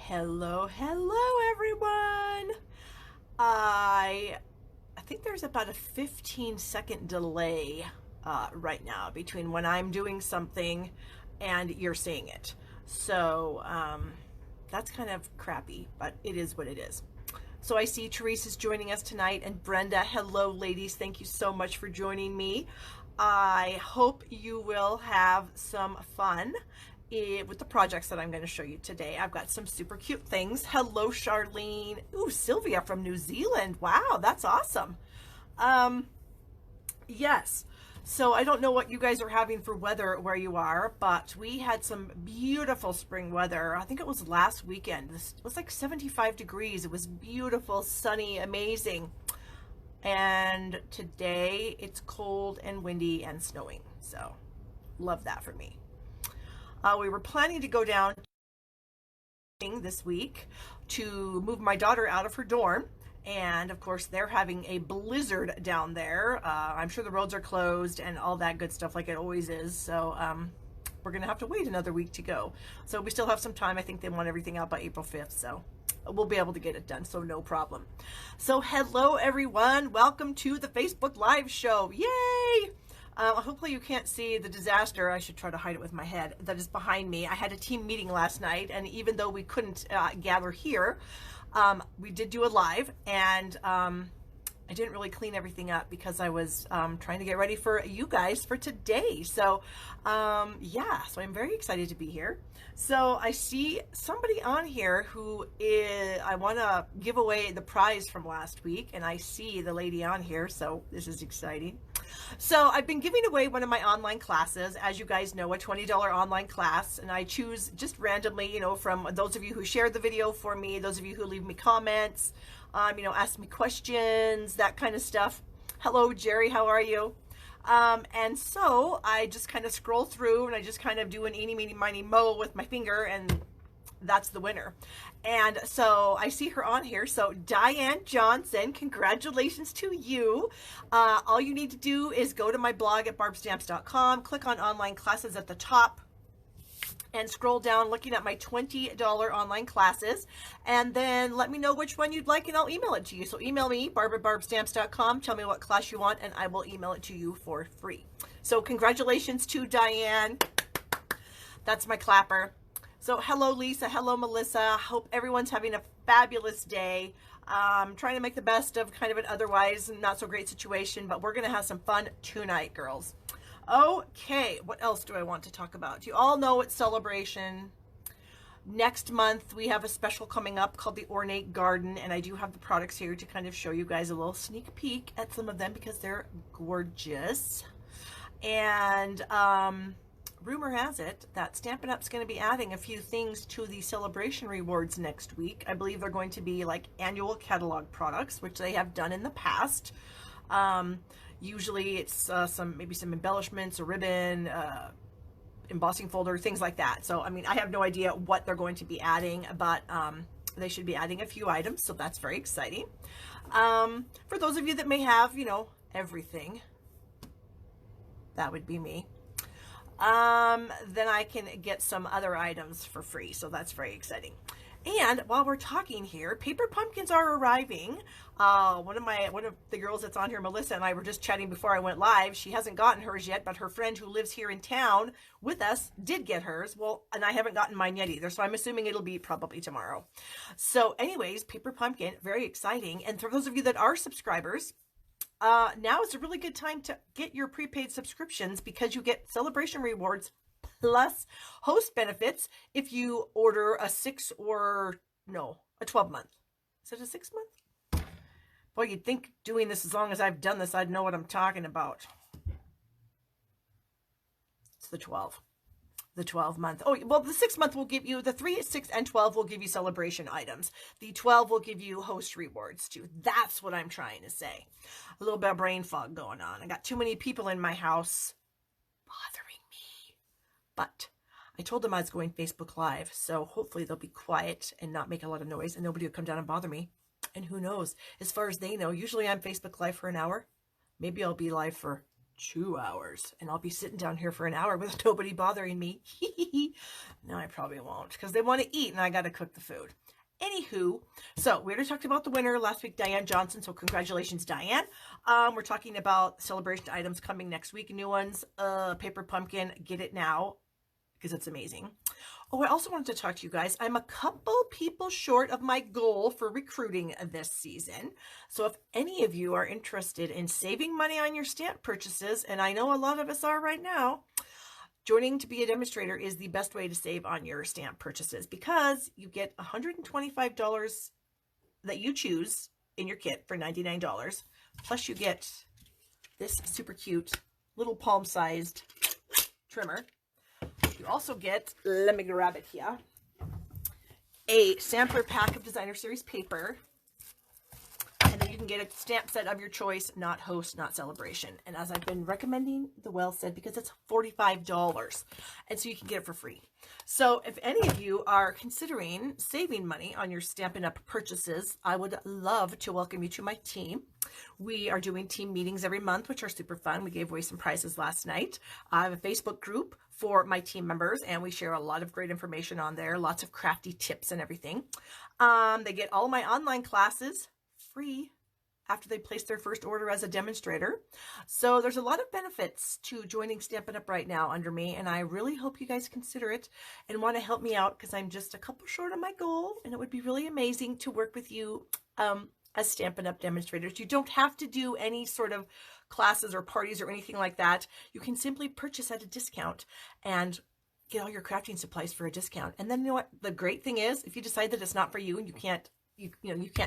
Hello everyone. I think there's about a 15-second delay right now between when I'm doing something and you're seeing it. So that's kind of crappy, but it is what it is. So I see Therese is joining us tonight, and Brenda. Hello, ladies. Thank you so much for joining me. I hope you will have some fun with the projects that I'm going to show you today. I've got some super cute things. Hello, Charlene. Ooh, Sylvia from New Zealand. Wow, that's awesome. Yes. So I don't know what you guys are having for weather where you are, but we had some beautiful spring weather. I think it was last weekend. It was like 75 degrees. It was beautiful, sunny, amazing. And today it's cold and windy and snowing. So love that for me. We were planning to go down this week to move my daughter out of her dorm. And of course, they're having a blizzard down there. I'm sure the roads are closed and all that good stuff like it always is. So we're going to have to wait another week to go. So we still have some time. I think they want everything out by April 5th. So we'll be able to get it done. So no problem. So hello, everyone. Welcome to the Facebook Live show. Yay! Hopefully you can't see the disaster. I should try to hide it with my head. That is behind me. I had a team meeting last night, and even though we couldn't gather here, we did do a live, and I didn't really clean everything up because I was trying to get ready for you guys for today. So yeah, so I'm very excited to be here. So I see somebody on here who is, I want to give away the prize from last week, and I see the lady on here, so this is exciting. So I've been giving away one of my online classes, as you guys know, a $20 online class, and I choose just randomly, you know, from those of you who shared the video for me, those of you who leave me comments, you know, ask me questions, that kind of stuff. Hello, Jerry, how are you? And so I just kind of scroll through and I just kind of do an eeny, meeny, miny, mo with my finger, and that's the winner. And so I see her on here. So Diane Johnson, congratulations to you. All you need to do is go to my blog at barbstamps.com, click on online classes at the top, and scroll down looking at my $20 online classes, and then let me know which one you'd like and I'll email it to you. So email me, barb@barbstamps.com, tell me what class you want, and I will email it to you for free. So congratulations to Diane. That's my clapper. So hello, Lisa. Hello, Melissa. Hope everyone's having a fabulous day. Trying to make the best of kind of an otherwise not so great situation, but we're going to have some fun tonight, girls. Okay, what else do I want to talk about? You all know it's celebration. Next month, we have a special coming up called the Ornate Garden, and I do have the products here to kind of show you guys a little sneak peek at some of them because they're gorgeous. And rumor has it that Stampin' Up's going to be adding a few things to the celebration rewards next week. I believe they're going to be like annual catalog products, which they have done in the past. Usually it's maybe some embellishments, a ribbon, embossing folder, things like that. So, I mean, I have no idea what they're going to be adding, but they should be adding a few items, so that's very exciting. For those of you that may have, you know, everything, that would be me. Then I can get some other items for free, so that's very exciting. And while we're talking here, paper pumpkins are arriving. One of the girls that's on here, Melissa, and I were just chatting before I went live. She hasn't gotten hers yet, but her friend who lives here in town with us did get hers. Well, and I haven't gotten mine yet either, so I'm assuming it'll be probably tomorrow. So anyways, paper pumpkin, very exciting. And for those of you that are subscribers, now is a really good time to get your prepaid subscriptions because you get celebration rewards plus host benefits if you order a 12 month. Is it a 6 month? Boy, you'd think doing this as long as I've done this, I'd know what I'm talking about. It's the 12 month. Oh, well, the 6 month will give you, the 3, 6, and 12 will give you celebration items. The 12 will give you host rewards too. That's what I'm trying to say. A little bit of brain fog going on. I got too many people in my house bothering me. But I told them I was going Facebook Live, so hopefully they'll be quiet and not make a lot of noise, and nobody will come down and bother me. And who knows? As far as they know, usually I'm Facebook Live for an hour. Maybe I'll be live for 2 hours, and I'll be sitting down here for an hour with nobody bothering me. No, I probably won't, because they want to eat and I got to cook the food. Anywho, so we already talked about the winner last week, Diane Johnson. So congratulations, Diane. We're talking about celebration items coming next week. New ones, paper pumpkin, get it now because it's amazing. Oh, I also wanted to talk to you guys. I'm a couple people short of my goal for recruiting this season. So if any of you are interested in saving money on your stamp purchases, and I know a lot of us are right now, joining to be a demonstrator is the best way to save on your stamp purchases, because you get $125 that you choose in your kit for $99. Plus you get this super cute little palm-sized trimmer. You also get, let me grab it here, a sampler pack of Designer Series paper. And then you can get a stamp set of your choice, not host, not celebration. And as I've been recommending, the well said, because it's $45. And so you can get it for free. So if any of you are considering saving money on your Stampin' Up! Purchases, I would love to welcome you to my team. We are doing team meetings every month, which are super fun. We gave away some prizes last night. I have a Facebook group for my team members, and we share a lot of great information on there, lots of crafty tips and everything. They get all my online classes free after they place their first order as a demonstrator. So there's a lot of benefits to joining Stampin' Up! Right now under me, and I really hope you guys consider it and want to help me out, because I'm just a couple short of my goal, and it would be really amazing to work with you as Stampin' Up! Demonstrators. You don't have to do any sort of classes or parties or anything like that. You can simply purchase at a discount and get all your crafting supplies for a discount. And then you know what the great thing is, if you decide that it's not for you and you can't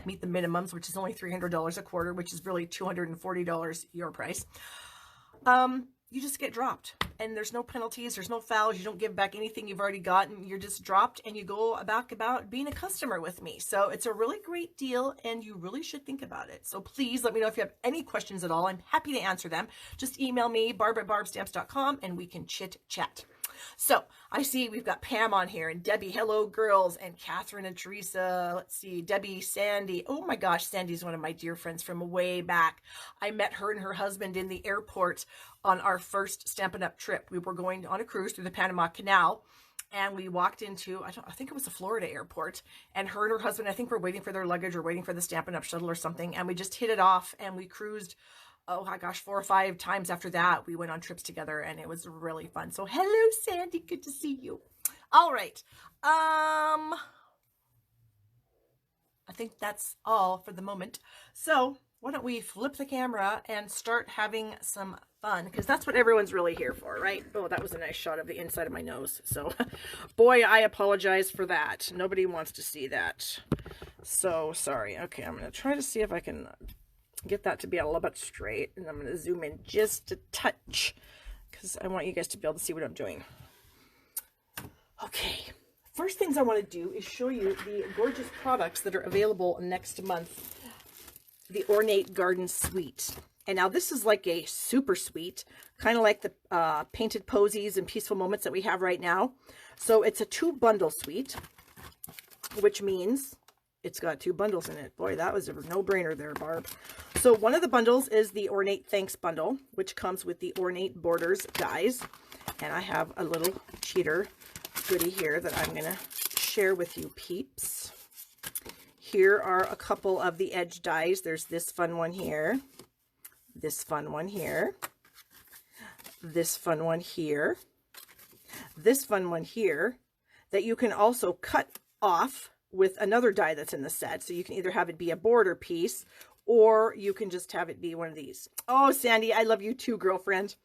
meet the minimums, which is only $300 a quarter, which is really $240 your price. You just get dropped, and there's no penalties, there's no fouls, you don't give back anything you've already gotten, you're just dropped, and you go back about being a customer with me. So it's a really great deal, and you really should think about it. So please let me know if you have any questions at all. I'm happy to answer them. Just email me, barb@barbstamps.com, and we can chit chat. So I see we've got Pam on here, and Debbie, hello girls, and Catherine and Teresa. Let's see, Debbie, Sandy. Oh my gosh, Sandy's one of my dear friends from way back. I met her and her husband in the airport on our first Stampin' Up! Trip. We were going on a cruise through the Panama Canal, and we walked into, I think it was a Florida airport, and her and her husband, I think, were waiting for their luggage or waiting for the Stampin' Up! Shuttle or something, and we just hit it off, and we cruised, oh my gosh, 4 or 5 times after that. We went on trips together, and it was really fun. So hello, Sandy, good to see you. All right. I think that's all for the moment. So why don't we flip the camera and start having some fun, because that's what everyone's really here for, right? Oh, that was a nice shot of the inside of my nose. So boy, I apologize for that. Nobody wants to see that. So sorry. Okay, I'm going to try to see if I can get that to be a little bit straight, and I'm going to zoom in just a touch because I want you guys to be able to see what I'm doing. Okay, first things I want to do is show you the gorgeous products that are available next month. The Ornate Garden Suite. And now this is like a super suite, kind of like the Painted Posies and Peaceful Moments that we have right now. So it's a 2-bundle suite, which means it's got 2 bundles in it. Boy, that was a no-brainer there, Barb. So one of the bundles is the Ornate Thanks bundle, which comes with the Ornate Borders dies. And I have a little cheater goodie here that I'm going to share with you peeps. Here are a couple of the edge dies. There's this fun one here, this fun one here, this fun one here, this fun one here, that you can also cut off with another die that's in the set. So you can either have it be a border piece, or you can just have it be one of these. Oh, Sandy, I love you too, girlfriend,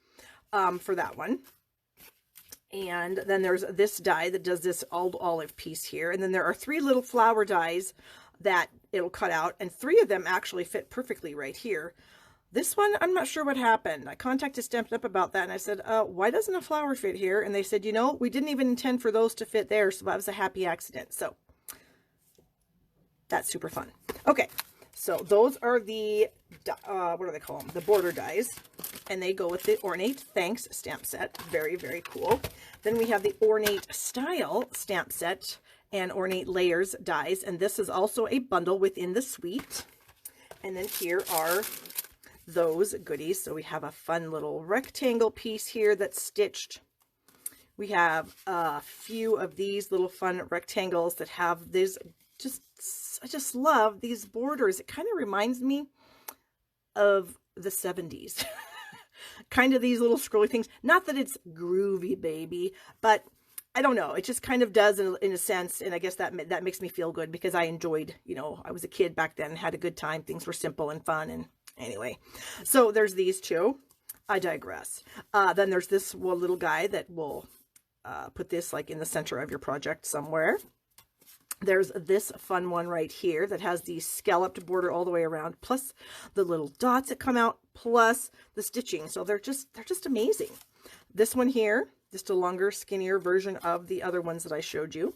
for that one. And then there's this die that does this old olive piece here. And then there are 3 little flower dies that it'll cut out, and 3 of them actually fit perfectly right here. This one, I'm not sure what happened. I contacted Stampin' Up! About that, and I said, why doesn't a flower fit here? And they said, you know, we didn't even intend for those to fit there, so that was a happy accident. So that's super fun. Okay, so those are the, what do they call them? The border dies, and they go with the Ornate Thanks stamp set. Very, very cool. Then we have the Ornate Style stamp set and Ornate Layers dies, and this is also a bundle within the suite. And then here are those goodies. So we have a fun little rectangle piece here that's stitched. We have a few of these little fun rectangles that have this, I just love these borders. It kind of reminds me of the 70s. Kind of these little scrolly things. Not that it's groovy, baby, but I don't know. It just kind of does in a sense. And I guess that makes me feel good because I enjoyed, you know, I was a kid back then, had a good time. Things were simple and fun. And anyway, so there's these two. I digress. Then there's this little guy that will put this like in the center of your project somewhere. There's this fun one right here that has the scalloped border all the way around, plus the little dots that come out, plus the stitching. So they're just amazing. This one here, just a longer, skinnier version of the other ones that I showed you.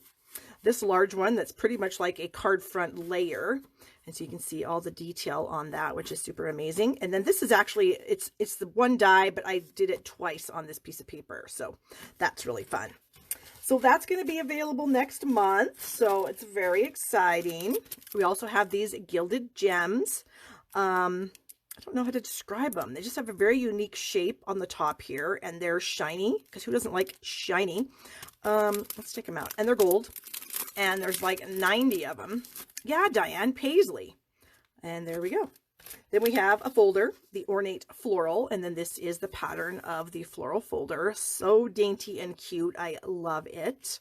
This large one that's pretty much like a card front layer. And so you can see all the detail on that, which is super amazing. And then this is actually, it's the one die, but I did it twice on this piece of paper. So that's really fun. So that's going to be available next month. So it's very exciting. We also have these gilded gems. I don't know how to describe them. They just have a very unique shape on the top here, and they're shiny, because who doesn't like shiny? Let's take them out. And they're gold, and there's like 90 of them. Yeah, Diane Paisley. And there we go. Then we have a folder, the ornate floral, and then this is the pattern of the floral folder. So dainty and cute. I love it.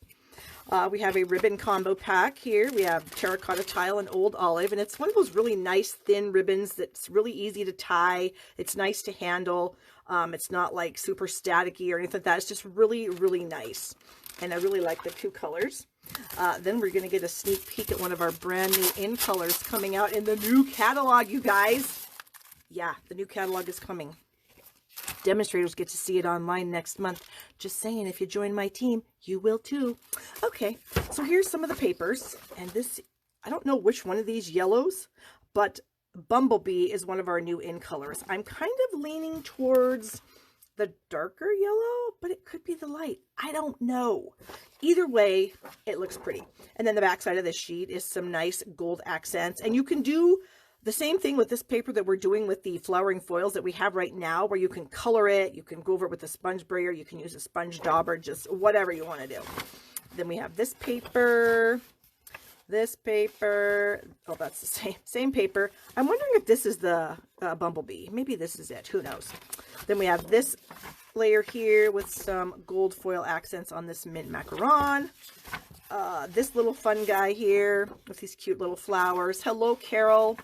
We have a ribbon combo pack here. We have terracotta tile and old olive, and it's one of those really nice thin ribbons that's really easy to tie. It's nice to handle. It's not like super staticky or anything like that. It's just really, really nice. And I really like the two colors. Then we're going to get a sneak peek at one of our brand new in colors coming out in the new catalog, you guys. Yeah, the new catalog is coming. Demonstrators get to see it online next month. Just saying, if you join my team, you will too. Okay, so here's some of the papers. And this, I don't know which one of these yellows, but Bumblebee is one of our new in colors. I'm kind of leaning towards the darker yellow, but it could be the light. I don't know. Either way, it looks pretty. And then the back side of this sheet is some nice gold accents. And you can do the same thing with this paper that we're doing with the flowering foils that we have right now, where you can color it, you can go over it with a sponge brayer, you can use a sponge dauber, just whatever you want to do. Then we have this paper, oh, that's the same paper. I'm wondering if this is the Bumblebee. Maybe this is it. Who knows? Then we have this layer here with some gold foil accents on this mint macaron. This little fun guy here with these cute little flowers. Hello, Carol.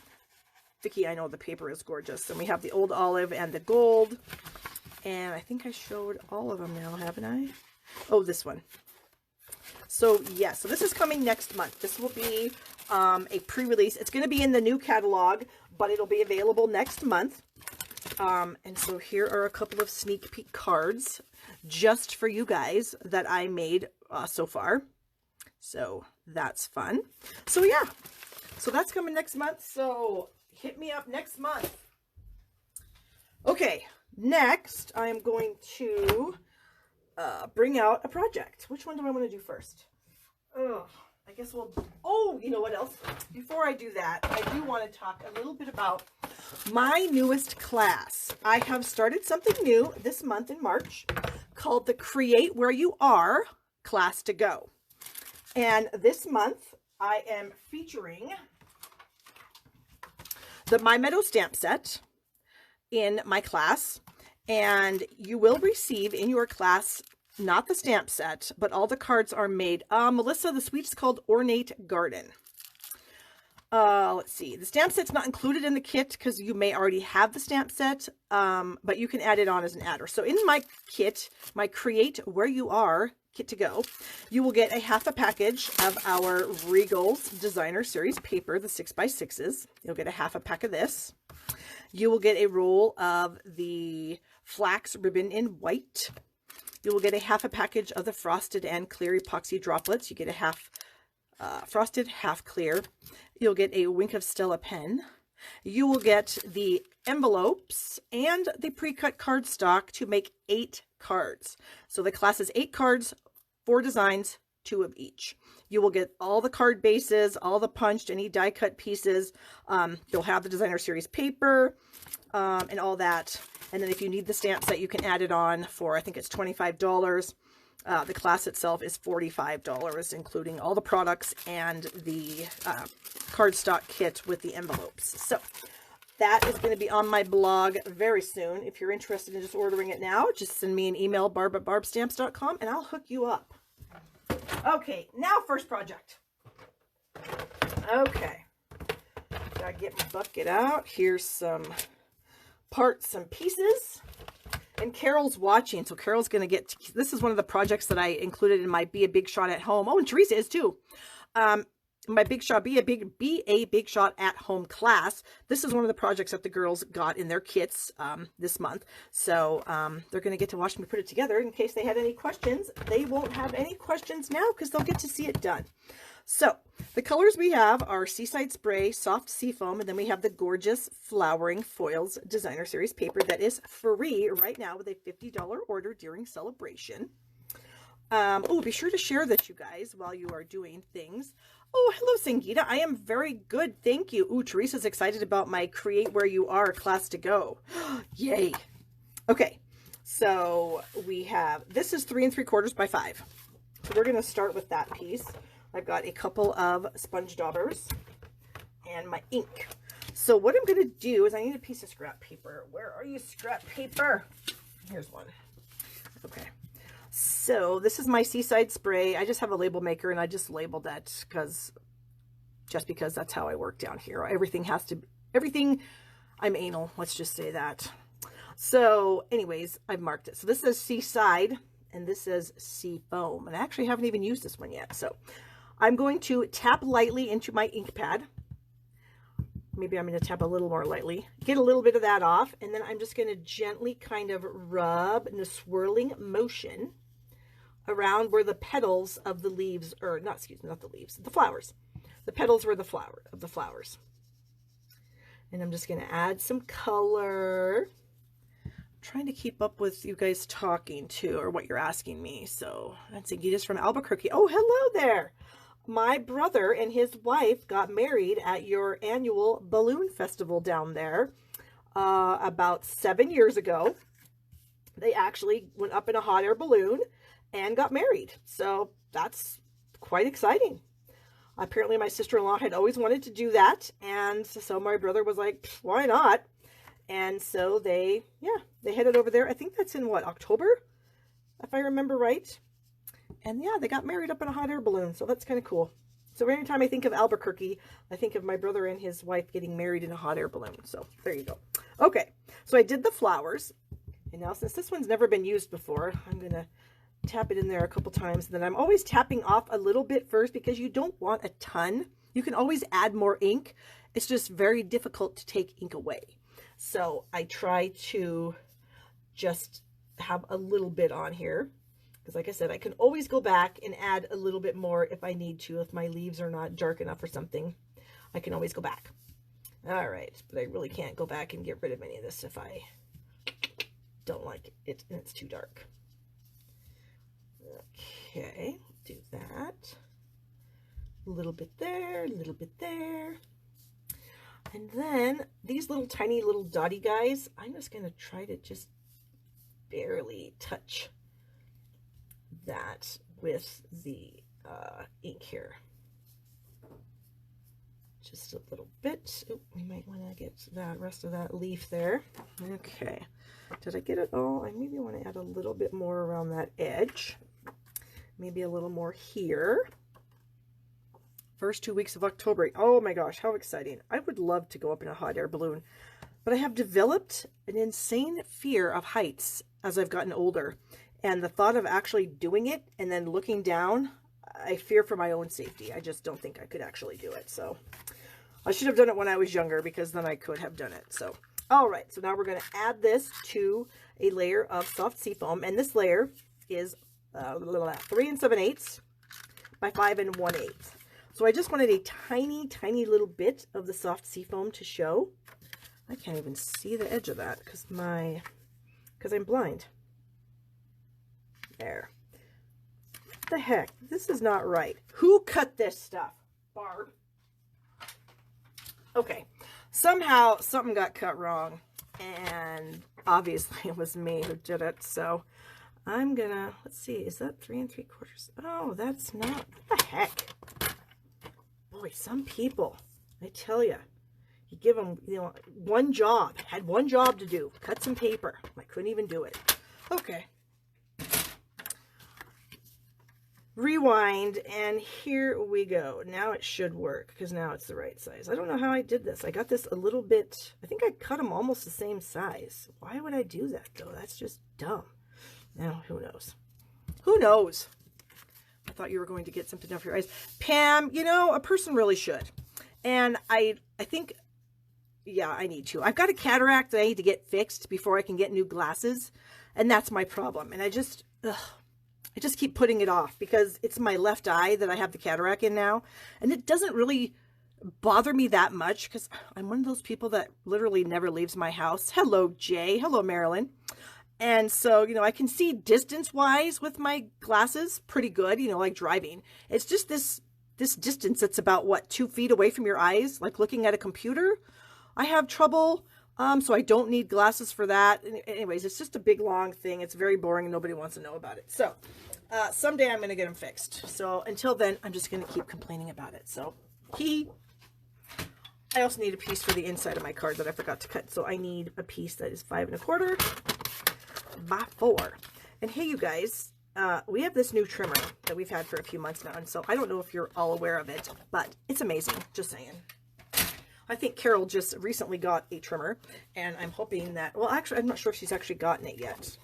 Vicki, I know the paper is gorgeous. And we have the old olive and the gold. And I think I showed all of them now, haven't I? Oh, this one. So, yeah, so this is coming next month. This will be a pre-release. It's going to be in the new catalog, but it'll be available next month. And so here are a couple of sneak peek cards just for you guys that I made so far. So that's fun. So yeah, so that's coming next month. So hit me up next month. Okay, next I am going to bring out a project. Which one do I want to do first? Oh, I guess oh, you know what else? Before I do that, I do want to talk a little bit about my newest class. I have started something new this month in March called the Create Where You Are Class to Go. And this month I am featuring the My Meadow stamp set in my class. And you will receive in your class not the stamp set, but all the cards are made. Melissa, the suite's called Ornate Garden. Let's see. The stamp set's not included in the kit because you may already have the stamp set, but you can add it on as an adder. So in my kit, my Create Where You Are kit to go, you will get a half a package of our Regal's Designer Series paper, the 6x6s. You'll get a half a pack of this. You will get a roll of the flax ribbon in white. You will get a half a package of the frosted and clear epoxy droplets. You get a half frosted, half clear. You'll get a Wink of Stella pen. You will get the envelopes and the pre-cut cardstock to make 8 cards. So the class is 8 cards, 4 designs, 2 of each. You will get all the card bases, all the punched, any die cut pieces. You'll have the designer series paper, and all that. And then if you need the stamp set, you can add it on for, I think it's $25. The class itself is $45, including all the products and the cardstock kit with the envelopes. So that is going to be on my blog very soon. If you're interested in just ordering it now, just send me an email, barb@barbstamps.com, and I'll hook you up. Okay, now first project. Okay, gotta get my bucket out. Here's some parts, some pieces. And Carol's watching, so Carol's going to get, this is one of the projects that I included in my Be a Big Shot at Home. Oh, and Teresa is too. My Big Shot, Be a Big Shot at Home class. This is one of the projects that the girls got in their kits this month. So they're going to get to watch me put it together. In case they had any questions, they won't have any questions now because they'll get to see it done. So the colors we have are Seaside Spray, Soft Seafoam, and then we have the gorgeous Flowering Foils Designer Series paper that is free right now with a $50 order during celebration. Oh, be sure to share this, you guys, while you are doing things. Oh, hello, Sangeeta. I am very good. Thank you. Ooh, Teresa's excited about my Create Where You Are class to go. Yay. Okay, so we have, this is 3 3/4 by 5. So we're going to start with that piece. I've got a couple of sponge daubers and my ink. So what I'm going to do is I need a piece of scrap paper. Where are you, scrap paper? Here's one. Okay. So this is my Seaside Spray. I just have a label maker and I just labeled that because that's how I work down here. Everything, I'm anal. Let's just say that. So anyways, I've marked it. So this says Seaside and this says Sea Foam. And I actually haven't even used this one yet. So I'm going to tap lightly into my ink pad. Maybe I'm going to tap a little more lightly. Get a little bit of that off. And then I'm just going to gently kind of rub in a swirling motion around where the petals of the leaves, or not, excuse me, not the leaves, the flowers. The petals were the flowers. And I'm just going to add some color. I'm trying to keep up with you guys talking too, or what you're asking me. So that's Sangeeta's from Albuquerque. Oh, hello there. My brother and his wife got married at your annual balloon festival down there about 7 years ago. They actually went up in a hot air balloon and got married. So that's quite exciting. Apparently my sister-in-law had always wanted to do that. And so my brother was like, why not? And so they headed over there. I think that's in what, October, if I remember right. And yeah, they got married up in a hot air balloon. So that's kind of cool. So every time I think of Albuquerque, I think of my brother and his wife getting married in a hot air balloon. So there you go. Okay, so I did the flowers. And now since this one's never been used before, I'm going to tap it in there a couple times. And then I'm always tapping off a little bit first because you don't want a ton. You can always add more ink. It's just very difficult to take ink away. So I try to just have a little bit on here. Because like I said, I can always go back and add a little bit more if I need to. If my leaves are not dark enough or something, I can always go back. All right, but I really can't go back and get rid of any of this if I don't like it and it's too dark. Okay, do that. A little bit there, a little bit there. And then these little tiny little dotty guys, I'm just going to try to just barely touch that with the ink here. Just a little bit. Oh, we might want to get that rest of that leaf there. Okay. Did I get it all? I maybe want to add a little bit more around that edge. Maybe a little more here. First 2 weeks of October. Oh my gosh, how exciting. I would love to go up in a hot air balloon, but I have developed an insane fear of heights as I've gotten older. And the thought of actually doing it and then looking down, I fear for my own safety. I just don't think I could actually do it. So I should have done it when I was younger because then I could have done it. So, all right. So now we're going to add this to a layer of soft seafoam. And this layer is 3 7/8 by 5 1/8. So I just wanted a tiny, tiny little bit of the soft seafoam to show. I can't even see the edge of that because I'm blind. There. the heck? This is not right. Who cut this stuff? Barb. Okay. Somehow something got cut wrong. And obviously it was me who did it. So I'm gonna, let's see, is that 3 3/4? Oh, that's not, what the heck? Boy, some people, I tell you, you give them, you know, one job, had one job to do, cut some paper. I couldn't even do it. Okay. Rewind, and here we go. Now it should work, because now it's the right size. I don't know how I did this. I got this a little bit, I think I cut them almost the same size. Why would I do that, though? That's just dumb. Now, who knows? Who knows? I thought you were going to get something off your eyes. Pam, you know, a person really should. And I think, yeah, I need to. I've got a cataract that I need to get fixed before I can get new glasses. And that's my problem. And I just keep putting it off because it's my left eye that I have the cataract in now. And it doesn't really bother me that much because I'm one of those people that literally never leaves my house. Hello, Jay. Hello, Marilyn. And so, you know, I can see distance-wise with my glasses pretty good, you know, like driving. It's just this distance that's about, what, 2 feet away from your eyes, like looking at a computer. I have trouble, so I don't need glasses for that. Anyways, it's just a big, long thing. It's very boring, and nobody wants to know about it. So, someday I'm going to get them fixed. So, until then, I'm just going to keep complaining about it. So, I also need a piece for the inside of my card that I forgot to cut. So, I need a piece that is 5 1/4 by 4. And hey, you guys, we have this new trimmer that we've had for a few months now, and so I don't know if you're all aware of it, but it's amazing, just saying. I think Carol just recently got a trimmer, and I'm hoping that, well, actually, I'm not sure if she's actually gotten it yet,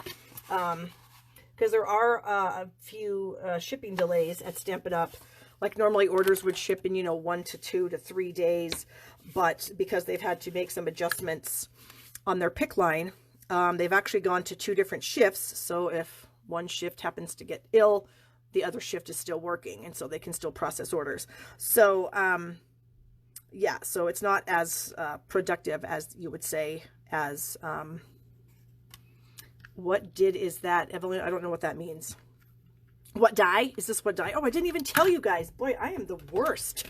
because there are a few shipping delays at Stampin' Up. Like normally orders would ship in, you know, 1 to 2 to 3 days, but because they've had to make some adjustments on their pick line, they've actually gone to 2 different shifts. So if one shift happens to get ill, the other shift is still working, and so they can still process orders. So, yeah, so it's not as productive as you would say as, what did is that, Evelyn? I don't know what that means. What die? Is this what die? Oh, I didn't even tell you guys. Boy, I am the worst.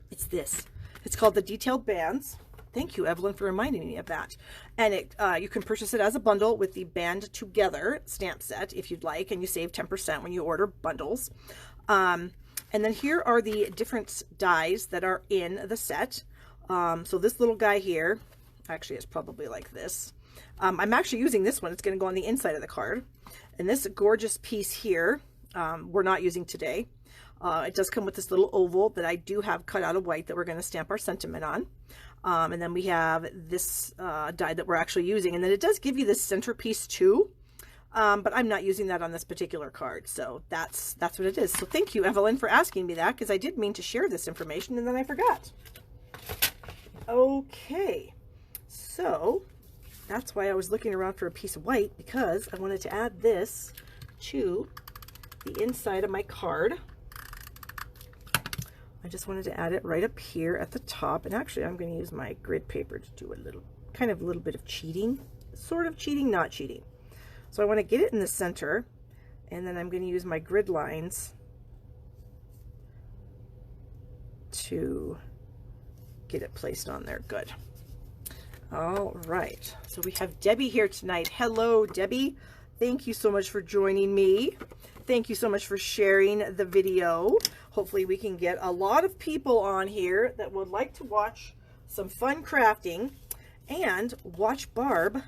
It's this. It's called the Detailed Bands. Thank you, Evelyn, for reminding me of that. And it you can purchase it as a bundle with the Band Together stamp set if you'd like, and you save 10% when you order bundles. And then here are the different dies that are in the set. So this little guy here, actually it's probably like this. I'm actually using this one. It's going to go on the inside of the card. And this gorgeous piece here, we're not using today. It does come with this little oval that I do have cut out of white that we're going to stamp our sentiment on. And then we have this die that we're actually using. And then it does give you this centerpiece too. But I'm not using that on this particular card. So that's what it is. So thank you, Evelyn, for asking me that, because I did mean to share this information and then I forgot. Okay. So that's why I was looking around for a piece of white, because I wanted to add this to the inside of my card. I just wanted to add it right up here at the top. And actually, I'm going to use my grid paper to do a little bit of cheating. Sort of cheating, not cheating. So I want to get it in the center. And then I'm going to use my grid lines to get it placed on there. Good. All right. So we have Debbie here tonight. Hello, Debbie. Thank you so much for joining me. Thank you so much for sharing the video. Hopefully we can get a lot of people on here that would like to watch some fun crafting and watch Barb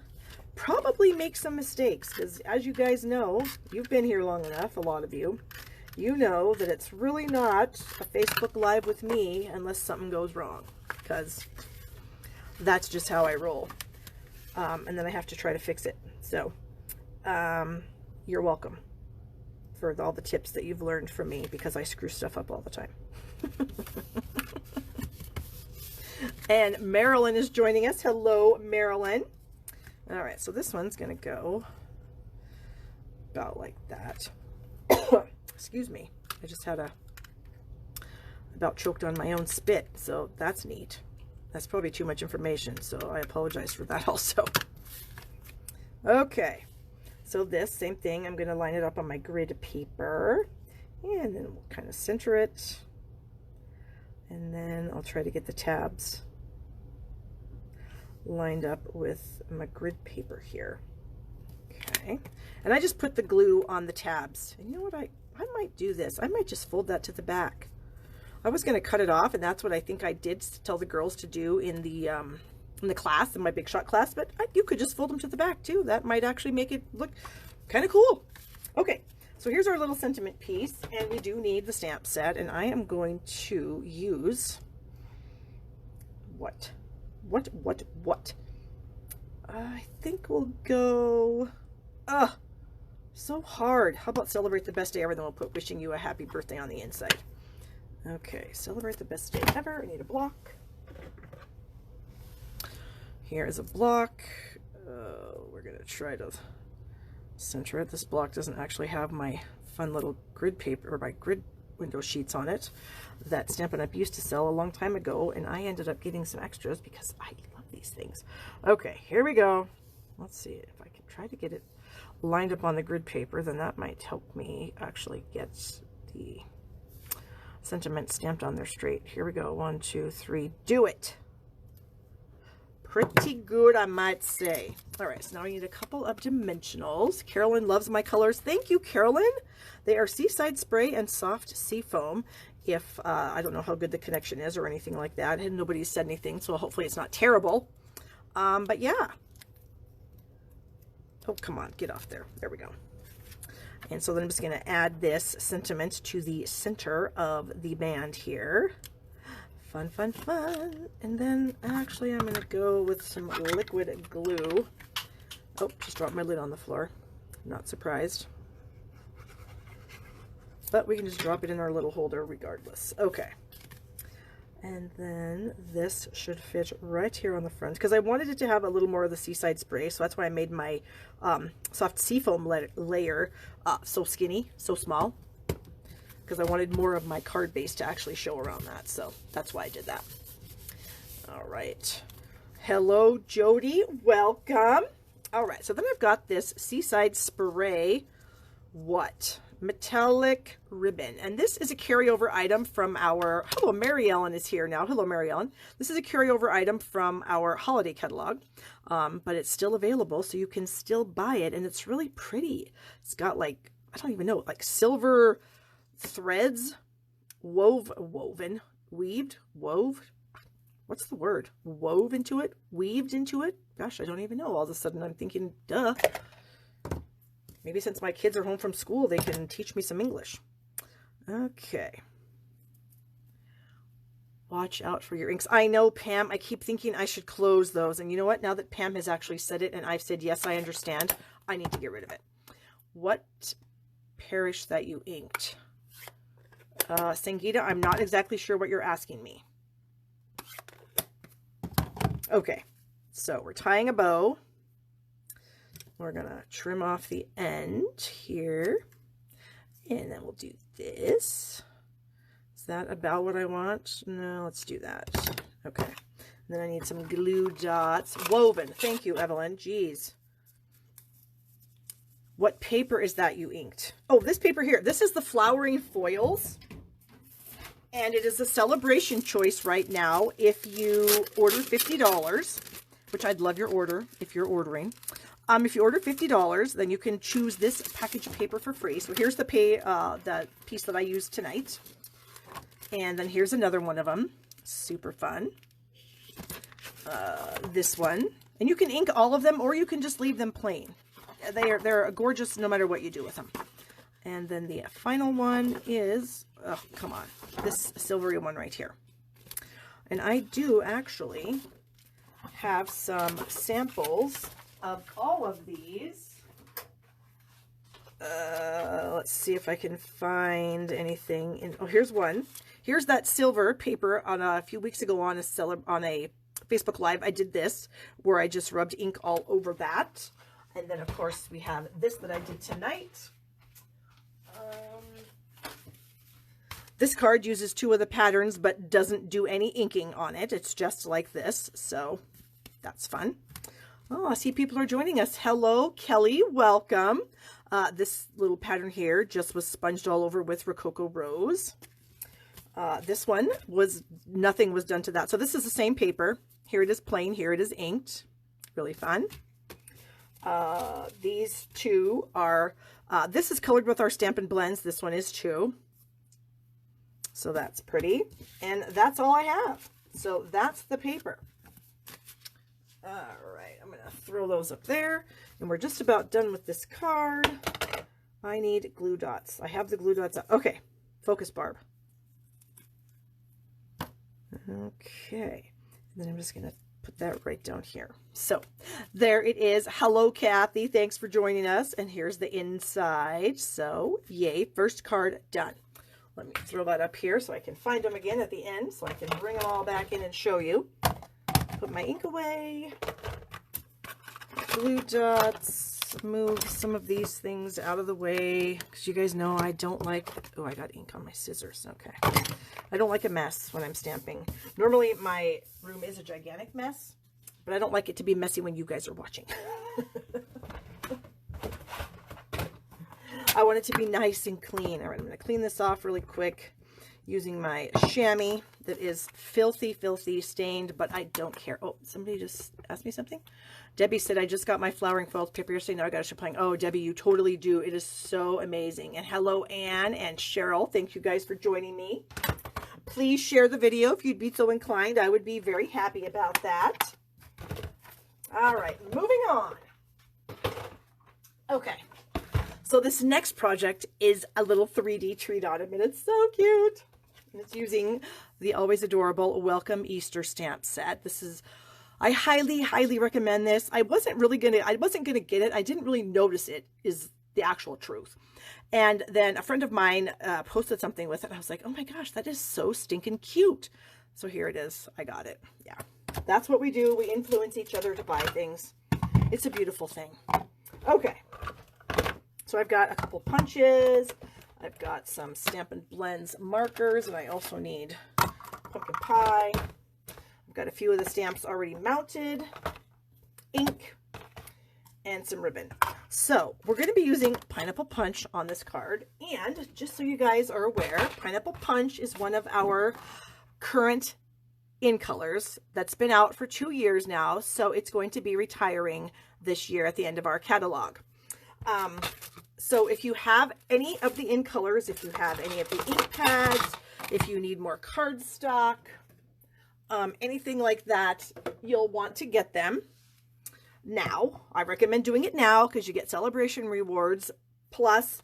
probably make some mistakes, because as you guys know, you've been here long enough, a lot of you, you know that it's really not a Facebook Live with me unless something goes wrong, because that's just how I roll. And then I have to try to fix it. So you're welcome for all the tips that you've learned from me, because I screw stuff up all the time. And Marilyn is joining us. Hello, Marilyn. All right, so this one's going to go about like that. Excuse me. I just had about choked on my own spit, so that's neat. That's probably too much information, so I apologize for that also. Okay, so this same thing, I'm going to line it up on my grid paper, And then we'll kind of center it. And then I'll try to get the tabs lined up with my grid paper here. Okay. And I just put the glue on the tabs. And you know what? I might do this. I might just fold that to the back. I was going to cut it off, and that's what I think I did tell the girls to do in the class, in my Big Shot class, but you could just fold them to the back too. That might actually make it look kind of cool. Okay, so here's our little sentiment piece, and we do need the stamp set, and I am going to use what? I think we'll go, so hard. How about celebrate the best day ever, then we'll put wishing you a happy birthday on the inside. Okay, celebrate the best day ever. I need a block. Here is a block. We're going to try to center it. This block doesn't actually have my fun little grid paper, or my grid window sheets on it that Stampin' Up! Used to sell a long time ago, and I ended up getting some extras because I love these things. Okay, here we go. Let's see if I can try to get it lined up on the grid paper, then that might help me actually get the sentiment stamped on there straight. Here we go. 1, 2, 3. Do it. Pretty good, I might say. All right, so now I need a couple of dimensionals. Carolyn loves my colors. Thank you, Carolyn. They are Seaside Spray and Soft Sea Foam. If I don't know how good the connection is or anything like that, and nobody's said anything, so hopefully it's not terrible. But yeah. Oh, come on, get off there. There we go. And so then I'm just going to add this sentiment to the center of the band here. Fun, fun, fun. And then actually I'm going to go with some liquid glue. Oh, just dropped my lid on the floor. Not surprised. But we can just drop it in our little holder regardless. Okay. And then this should fit right here on the front, because I wanted it to have a little more of the Seaside Spray, so that's why I made my soft seafoam layer so skinny, so small, because I wanted more of my card base to actually show around that, so that's why I did that. All right. Hello, Jody. Welcome. All right, so then I've got this Seaside Spray metallic ribbon, and this is a carryover item from our, hello, Mary Ellen is here now. Hello, Mary Ellen. This is a carryover item from our holiday catalog, but it's still available, so you can still buy it, and it's really pretty. It's got like, I don't even know, like silver threads wove into it, weaved into it. Gosh, I don't even know. All of a sudden I'm thinking, duh. Maybe since my kids are home from school, they can teach me some English. Okay. Watch out for your inks. I know, Pam. I keep thinking I should close those. And you know what? Now that Pam has actually said it and I've said, yes, I understand, I need to get rid of it. What parish that you inked? Sangeeta, I'm not exactly sure what you're asking me. Okay. So we're tying a bow. We're going to trim off the end here, and then we'll do this. Is that about what I want? No, let's do that. Okay. And then I need some glue dots. Woven. Thank you, Evelyn. Jeez. What paper is that you inked? Oh, this paper here. This is the Flowering Foils, and it is a celebration choice right now if you order $50, which I'd love your order if you're ordering. If you order $50, then you can choose this package of paper for free. So here's the piece that I used tonight. And then here's another one of them. Super fun. This one. And you can ink all of them, or you can just leave them plain. They're gorgeous no matter what you do with them. And then the final one is, oh, come on, this silvery one right here. And I do actually have some samples of all of these. Let's see if I can find anything in, oh, here's one. Here's that silver paper on a few weeks ago on a Facebook Live. I did this where I just rubbed ink all over that. And then of course we have this that I did tonight. This card uses 2 of the patterns but doesn't do any inking on it. It's just like this, so that's fun. Oh, I see people are joining us. Hello, Kelly. Welcome. This little pattern here just was sponged all over with Rococo Rose. This one nothing was done to that. So this is the same paper. Here it is plain, here it is inked. Really fun. These two are, this is colored with our Stampin' Blends. This one is too. So that's pretty. And that's all I have. So that's the paper. All right, I'm going to throw those up there. And we're just about done with this card. I need glue dots. I have the glue dots up. Okay, focus, Barb. Okay, and then I'm just going to put that right down here. So there it is. Hello, Kathy. Thanks for joining us. And here's the inside. So yay, first card done. Let me throw that up here so I can find them again at the end, so I can bring them all back in and show you. Put my ink away. Glue dots. Move some of these things out of the way, because you guys know I don't like, oh, I got ink on my scissors. Okay. I don't like a mess when I'm stamping. Normally my room is a gigantic mess, but I don't like it to be messy when you guys are watching. I want it to be nice and clean. All right, I'm going to clean this off really quick using my chamois that is filthy, filthy stained, but I don't care. Oh, somebody just asked me something. Debbie said, I just got my flowering foil paper yesterday. Now I got to ship playing. Oh, Debbie, you totally do. It is so amazing. And hello, Anne and Cheryl. Thank you guys for joining me. Please share the video if you'd be so inclined. I would be very happy about that. All right, moving on. Okay. So this next project is a little 3D treat ottoman. It's so cute. And it's using the always adorable Welcome Easter stamp set. This is, I highly, highly recommend this. I wasn't gonna get it. I didn't really notice it, is the actual truth. And then a friend of mine posted something with it. I was like, oh my gosh, that is so stinking cute. So here it is. I got it. Yeah, that's what we do. We influence each other to buy things. It's a beautiful thing. Okay. So I've got a couple punches. I've got some Stampin' Blends markers, and I also need pumpkin pie. I've got a few of the stamps already mounted, ink, and some ribbon. So we're going to be using Pineapple Punch on this card. And just so you guys are aware, Pineapple Punch is one of our current in colors that's been out for 2 years now. So it's going to be retiring this year at the end of our catalog. So if you have any of the in colors, if you have any of the ink pads, if you need more cardstock, anything like that, you'll want to get them now. I recommend doing it now because you get celebration rewards. Plus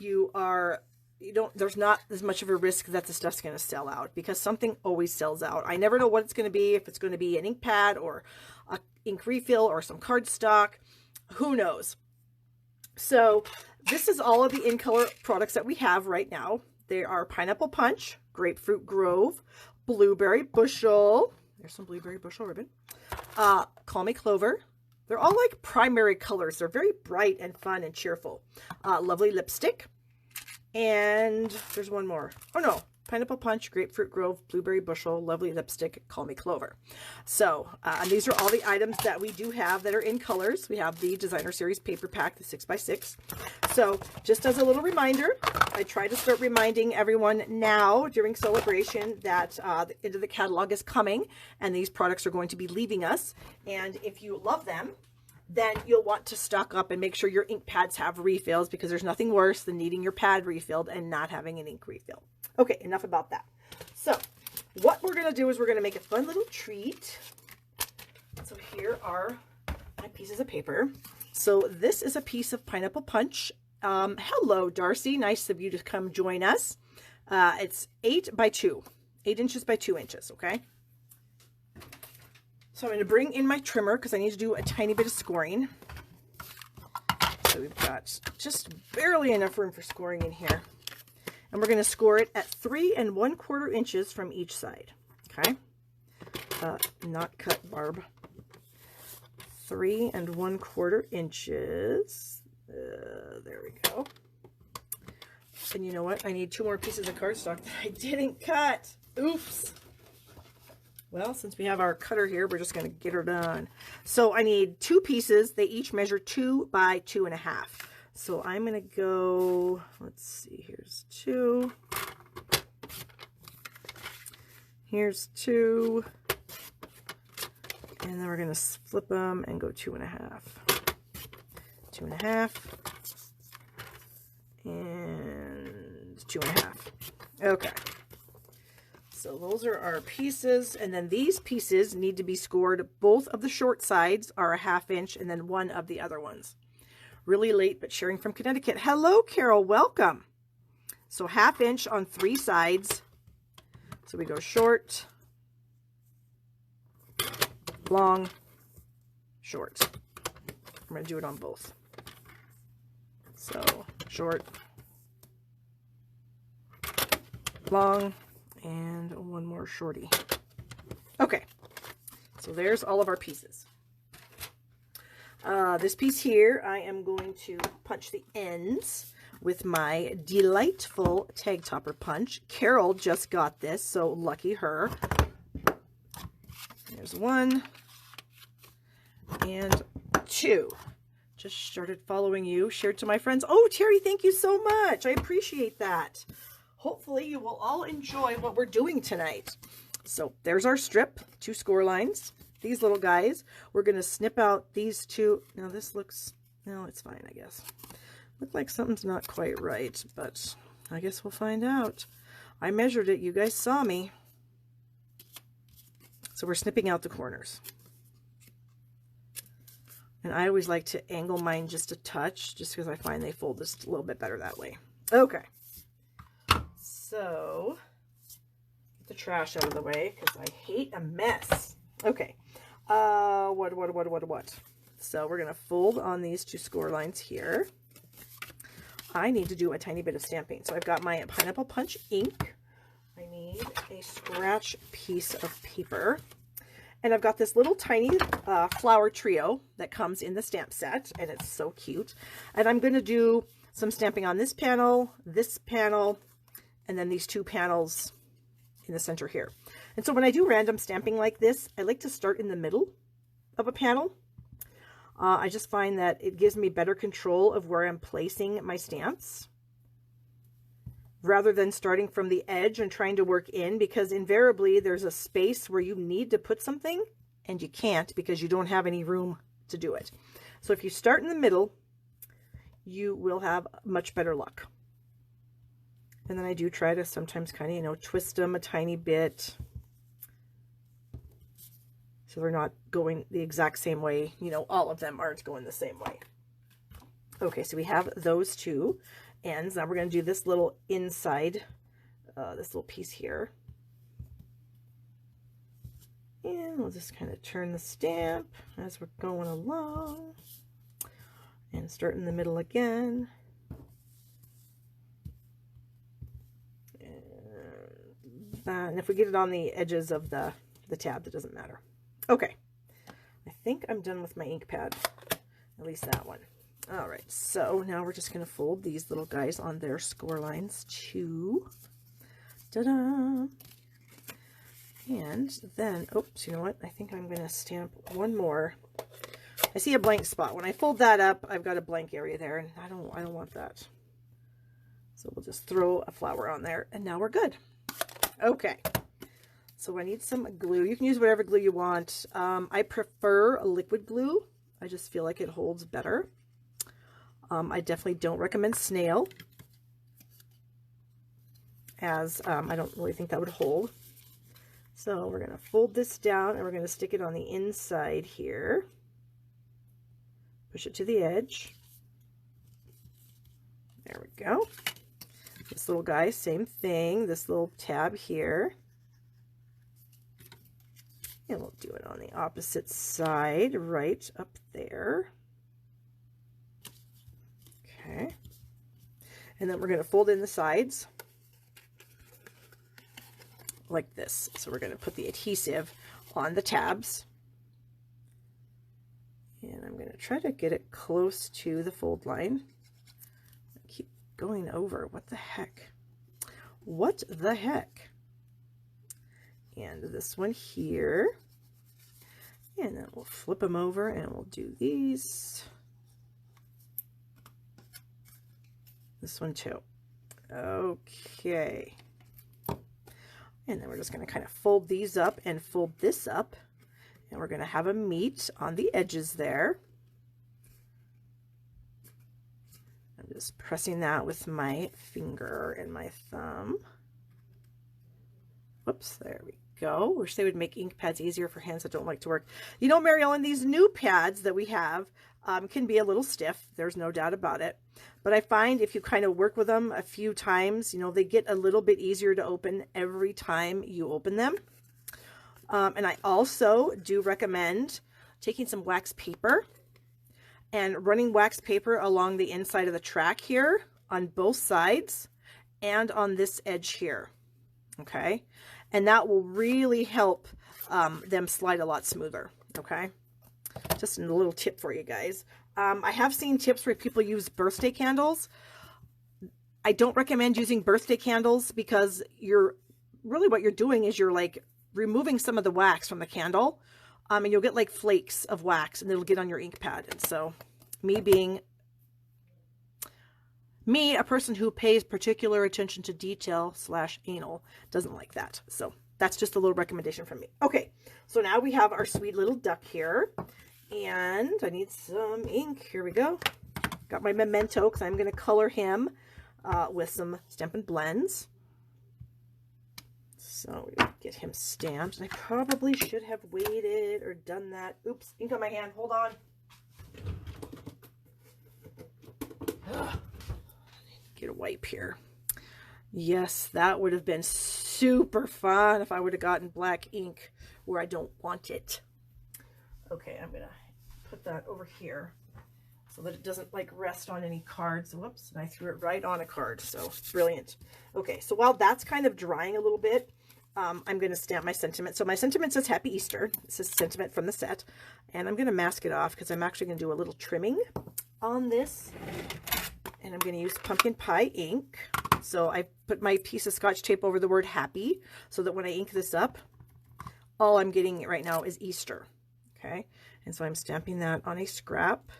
there's not as much of a risk that the stuff's going to sell out, because something always sells out. I never know what it's going to be, if it's going to be an ink pad or an ink refill or some cardstock. Who knows? So this is all of the in color products that we have right now. They are Pineapple Punch, Grapefruit Grove, Blueberry Bushel. There's some Blueberry Bushel ribbon. Call Me Clover. They're all like primary colors. They're very bright and fun and cheerful. Lovely Lipstick. And there's one more. Oh no. Pineapple Punch, Grapefruit Grove, Blueberry Bushel, Lovely Lipstick, Call Me Clover. So, and these are all the items that we do have that are in colors. We have the Designer Series Paper Pack, the 6x6. So, just as a little reminder, I try to start reminding everyone now during celebration that the end of the catalog is coming, and these products are going to be leaving us. And if you love them, then you'll want to stock up and make sure your ink pads have refills, because there's nothing worse than needing your pad refilled and not having an ink refill. Okay, enough about that. So what we're going to do is we're going to make a fun little treat. So here are my pieces of paper. So this is a piece of Pineapple Punch. Hello, Darcy. Nice of you to come join us. It's 8 inches by 2 inches, okay? So I'm going to bring in my trimmer because I need to do a tiny bit of scoring. So we've got just barely enough room for scoring in here. And we're going to score it at 3 1/4 inches from each side. Okay? Not cut, Barb. 3 1/4 inches. There we go. And you know what? I need 2 more pieces of cardstock that I didn't cut. Oops. Well, since we have our cutter here, we're just going to get her done. So I need 2 pieces. They each measure 2 by 2.5. So I'm going to go, let's see, here's 2. Here's 2. And then we're going to flip them and go 2.5. 2.5. And 2.5. Okay. So those are our pieces. And then these pieces need to be scored. Both of the short sides are a 1/2 inch and then one of the other ones. Really late, but sharing from Connecticut. Hello, Carol. Welcome. So 1/2 inch on 3 sides. So we go short, long, short. I'm going to do it on both. So short, long, and one more shorty. Okay, so there's all of our pieces. This piece here, I am going to punch the ends with my delightful tag topper punch. Carol just got this, so lucky her. There's 1 and 2. Just started following you, shared to my friends. Oh, Terry, thank you so much. I appreciate that. Hopefully you will all enjoy what we're doing tonight. So there's our strip, 2 score lines. These little guys, we're going to snip out these 2. Now this looks, no, it's fine, I guess. Look like something's not quite right, but I guess we'll find out. I measured it. You guys saw me. So we're snipping out the corners. And I always like to angle mine just a touch, just because I find they fold just a little bit better that way. Okay. So, get the trash out of the way, because I hate a mess. Okay. What? So we're going to fold on these 2 score lines here. I need to do a tiny bit of stamping. So I've got my Pineapple Punch ink. I need a scratch piece of paper. And I've got this little tiny flower trio that comes in the stamp set. And it's so cute. And I'm going to do some stamping on this panel, and then these 2 panels in the center here. And so when I do random stamping like this, I like to start in the middle of a panel. I just find that it gives me better control of where I'm placing my stamps rather than starting from the edge and trying to work in, because invariably there's a space where you need to put something and you can't because you don't have any room to do it. So if you start in the middle, you will have much better luck. And then I do try to sometimes kind of, twist them a tiny bit, so they're not going the exact same way. All of them aren't going the same way. Okay, so we have those 2 ends. Now we're going to do this little inside, this little piece here. And we'll just kind of turn the stamp as we're going along. And start in the middle again. And if we get it on the edges of the tab, it doesn't matter. Okay, I think I'm done with my ink pad, at least that one. All right, so now we're just going to fold these little guys on their score lines too. Ta-da! And then, oops, you know what? I think I'm going to stamp one more. I see a blank spot. When I fold that up, I've got a blank area there, and I don't want that. So we'll just throw a flower on there, and now we're good. Okay. So I need some glue. You can use whatever glue you want. I prefer a liquid glue. I just feel like it holds better. I definitely don't recommend snail, as I don't really think that would hold. So we're going to fold this down and we're going to stick it on the inside here. Push it to the edge. There we go. This little guy, same thing. This little tab here. And we'll do it on the opposite side, right up there. Okay. And then we're going to fold in the sides like this. So we're going to put the adhesive on the tabs. And I'm going to try to get it close to the fold line. I keep going over. What the heck? What the heck? And this one here. And then we'll flip them over and we'll do these. This one too. Okay. And then we're just going to kind of fold these up and fold this up. And we're going to have a meet on the edges there. I'm just pressing that with my finger and my thumb. Whoops, there we go. Wish they would make ink pads easier for hands that don't like to work. You know, Mary Ellen, these new pads that we have can be a little stiff. There's no doubt about it. But I find if you kind of work with them a few times, you know, they get a little bit easier to open every time you open them. And I also do recommend taking some wax paper and running wax paper along the inside of the track here on both sides and on this edge here. Okay. And that will really help them slide a lot smoother. Okay. Just a little tip for you guys. I have seen tips where people use birthday candles. I don't recommend using birthday candles because what you're doing is you're like removing some of the wax from the candle. And you'll get like flakes of wax and it'll get on your ink pad. And so me being a person who pays particular attention to detail / anal doesn't like that. So that's just a little recommendation from me. Okay. So now we have our sweet little duck here. And I need some ink. Here we go. Got my Memento because I'm going to color him with some Stampin' Blends. So we get him stamped. And I probably should have waited or done that. Oops, ink on my hand. Hold on. Get a wipe here. Yes, that would have been super fun if I would have gotten black ink where I don't want it. Okay, I'm gonna put that over here so that it doesn't like rest on any cards. Whoops, and I threw it right on a card, so brilliant. Okay, so while that's kind of drying a little bit, I'm gonna stamp my sentiment. So my sentiment says Happy Easter. This is sentiment from the set, and I'm gonna mask it off because I'm actually gonna do a little trimming on this, and I'm gonna use pumpkin pie ink. So I put my piece of Scotch tape over the word happy so that when I ink this up, all I'm getting right now is Easter. Okay, and so I'm stamping that on a scrap.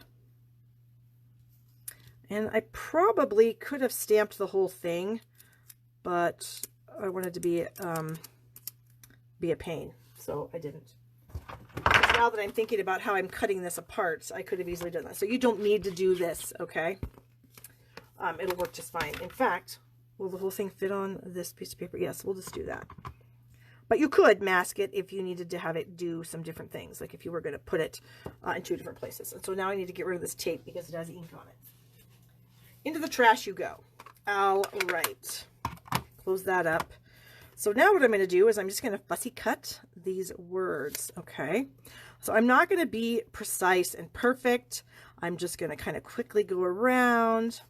And I probably could have stamped the whole thing, but I wanted to be a pain, so I didn't. Now that I'm thinking about how I'm cutting this apart, I could have easily done that. So you don't need to do this, okay? It'll work just fine. In fact, will the whole thing fit on this piece of paper? Yes, we'll just do that. But you could mask it if you needed to have it do some different things, like if you were going to put it in 2 different places. And so now I need to get rid of this tape because it has ink on it. Into the trash you go. All right. Close that up. So now what I'm going to do is I'm just going to fussy cut these words, okay? So I'm not going to be precise and perfect. I'm just going to kind of quickly go around.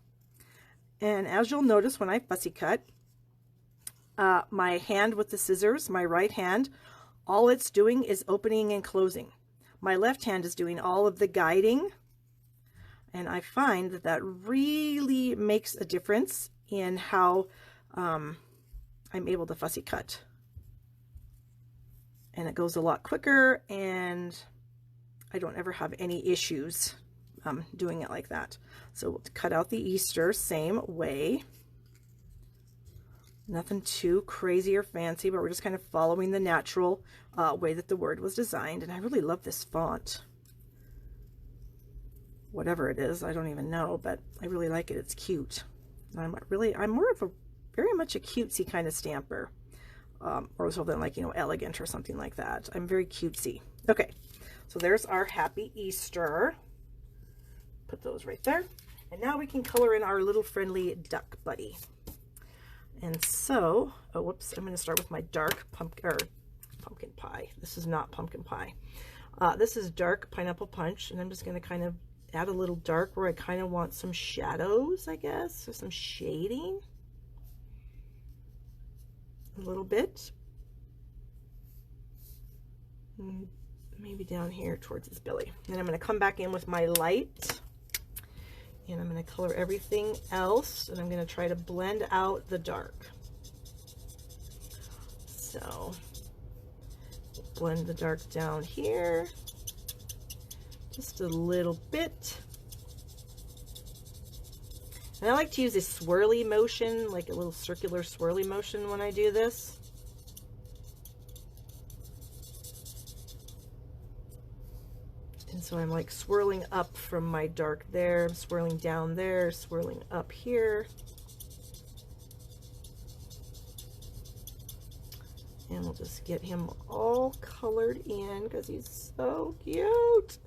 And as you'll notice when I fussy cut, my hand with the scissors, my right hand, all it's doing is opening and closing. My left hand is doing all of the guiding. And I find that that really makes a difference in how I'm able to fussy cut. And it goes a lot quicker, and I don't ever have any issues doing it like that. So we'll cut out the Easter same way. Nothing too crazy or fancy, but we're just kind of following the natural way that the word was designed. And I really love this font. Whatever it is, I don't even know, but I really like it. It's cute. I'm more of very much a cutesy kind of stamper, or something like, elegant or something like that. I'm very cutesy. Okay, so there's our Happy Easter. Put those right there. And now we can color in our little friendly duck buddy. And so, oh, whoops, I'm going to start with my dark pumpkin pie. This is not pumpkin pie. This is dark pineapple punch, and I'm just going to kind of add a little dark where I kind of want some shadows, I guess, or some shading. A little bit. Maybe down here towards his belly. Then I'm going to come back in with my light, and I'm going to color everything else, and I'm going to try to blend out the dark. So blend the dark down here just a little bit. And I like to use a swirly motion, like a little circular swirly motion when I do this. And so I'm like swirling up from my dark there, swirling down there, swirling up here. And we'll just get him all colored in because he's so cute.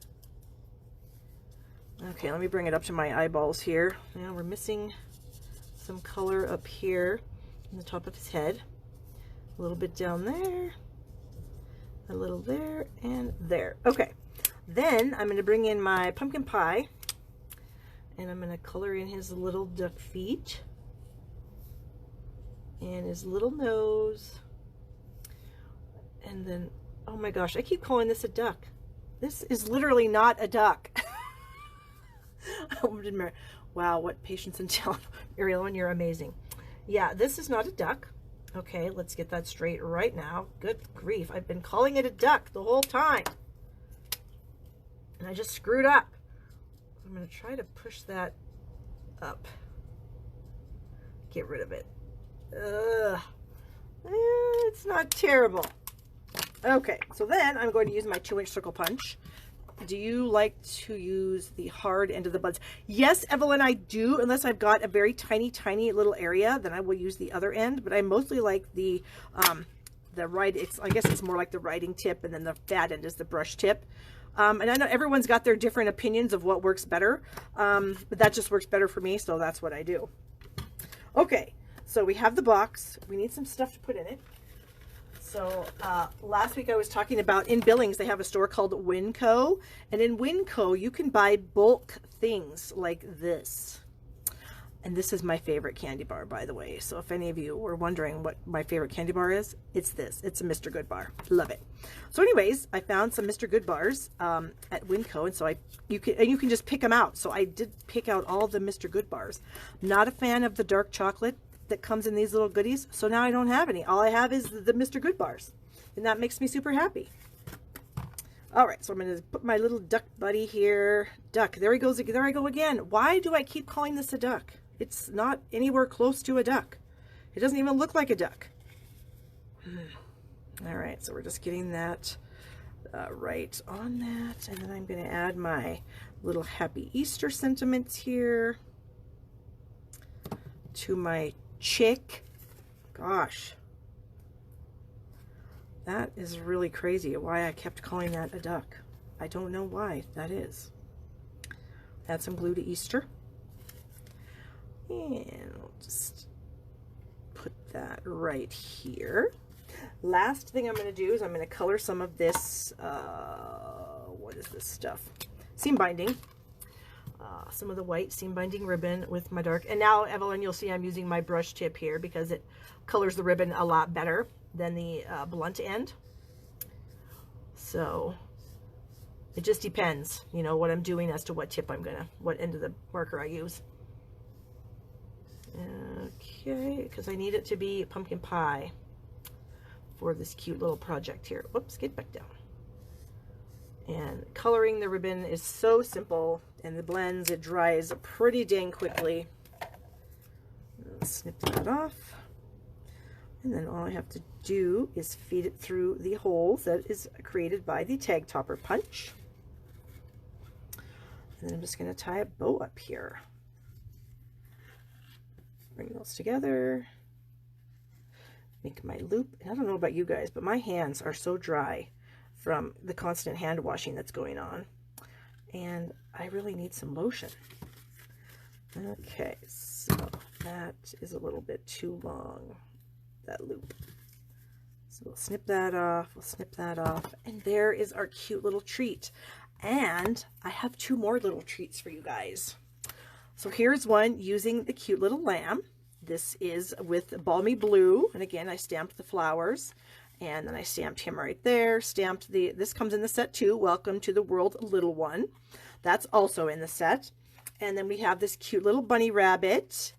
Okay, let me bring it up to my eyeballs here. Now we're missing some color up here on the top of his head. A little bit down there, a little there, and there. Okay, then I'm going to bring in my pumpkin pie, and I'm going to color in his little duck feet, and his little nose, and then, oh my gosh, I keep calling this a duck. This is literally not a duck. Wow, what patience and talent. Ariel, you're amazing. Yeah, this is not a duck. Okay, let's get that straight right now. Good grief, I've been calling it a duck the whole time. And I just screwed up. I'm going to try to push that up. Get rid of it. Ugh. It's not terrible. Okay, so then I'm going to use my 2-inch circle punch. Do you like to use the hard end of the buds? Yes, Evelyn, I do. Unless I've got a very tiny, tiny little area, then I will use the other end. But I mostly like the right. I guess it's more like the writing tip, and then the fat end is the brush tip. And I know everyone's got their different opinions of what works better, but that just works better for me, so that's what I do. Okay, so we have the box. We need some stuff to put in it. So last week I was talking about, in Billings, they have a store called Winco. And in Winco, you can buy bulk things like this. And this is my favorite candy bar, by the way. So if any of you were wondering what my favorite candy bar is, it's this. It's a Mr. Good bar. Love it. So anyways, I found some Mr. Good bars at Winco. And so you can just pick them out. So I did pick out all the Mr. Good bars. Not a fan of the dark chocolate that comes in these little goodies, so now I don't have any. All I have is the Mr. Good bars, and that makes me super happy. All right, so I'm going to put my little duck buddy here. Duck, there he goes. There I go again. Why do I keep calling this a duck? It's not anywhere close to a duck. It doesn't even look like a duck. All right, so we're just getting that right on that, and then I'm going to add my little Happy Easter sentiments here to my chick. Gosh, that is really crazy why I kept calling that a duck. I don't know why that is. Add some glue to Easter, and I'll just put that right here. Last thing I'm going to do is I'm going to color some of this what is this stuff, seam binding. Some of the white seam binding ribbon with my dark. And now, Evelyn, you'll see I'm using my brush tip here because it colors the ribbon a lot better than the blunt end. So it just depends, you know, what I'm doing as to what tip what end of the marker I use. Okay, because I need it to be pumpkin pie for this cute little project here. Whoops, get back down. And coloring the ribbon is so simple, and the blends, it dries pretty dang quickly. Snip that off, and then all I have to do is feed it through the holes that is created by the tag topper punch. And then I'm just going to tie a bow up here. Bring those together, make my loop. And I don't know about you guys, but my hands are so dry from the constant hand washing that's going on, and I really need some lotion. Okay, so that is a little bit too long, that loop. So we'll snip that off, and there is our cute little treat. And I have 2 more little treats for you guys. So here's one using the cute little lamb. This is with Balmy Blue, and again, I stamped the flowers. And then I stamped him right there, stamped this comes in the set too, Welcome to the World, Little One. That's also in the set. And then we have this cute little bunny rabbit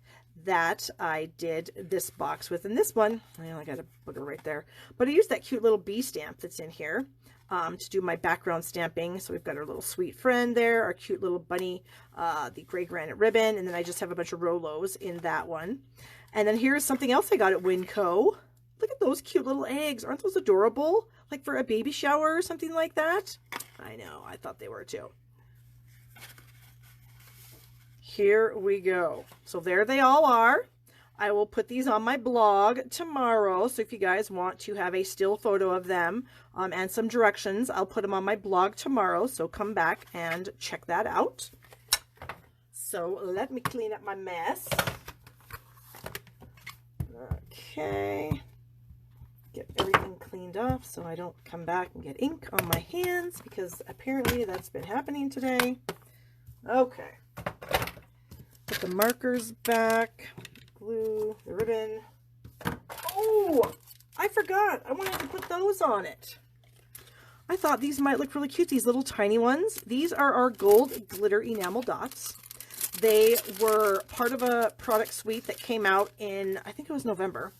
that I did this box with. And this one, I only got a booger right there, but I used that cute little bee stamp that's in here. to do my background stamping. So we've got our little sweet friend there, our cute little bunny, the gray granite ribbon, and then I just have a bunch of Rolos in that one. And then here's something else I got at Winco. Look at those cute little eggs. Aren't those adorable? Like for a baby shower or something like that? I know, I thought they were too. Here we go. So there they all are. I will put these on my blog tomorrow. So if you guys want to have a still photo of them and some directions, I'll put them on my blog tomorrow. So come back and check that out. So let me clean up my mess. Okay. Get everything cleaned up so I don't come back and get ink on my hands, because apparently that's been happening today. Okay. Put the markers back. Glue, the ribbon. Oh, I forgot. I wanted to put those on it. I thought these might look really cute, these little tiny ones. These are our gold glitter enamel dots. They were part of a product suite that came out in, I think it was November.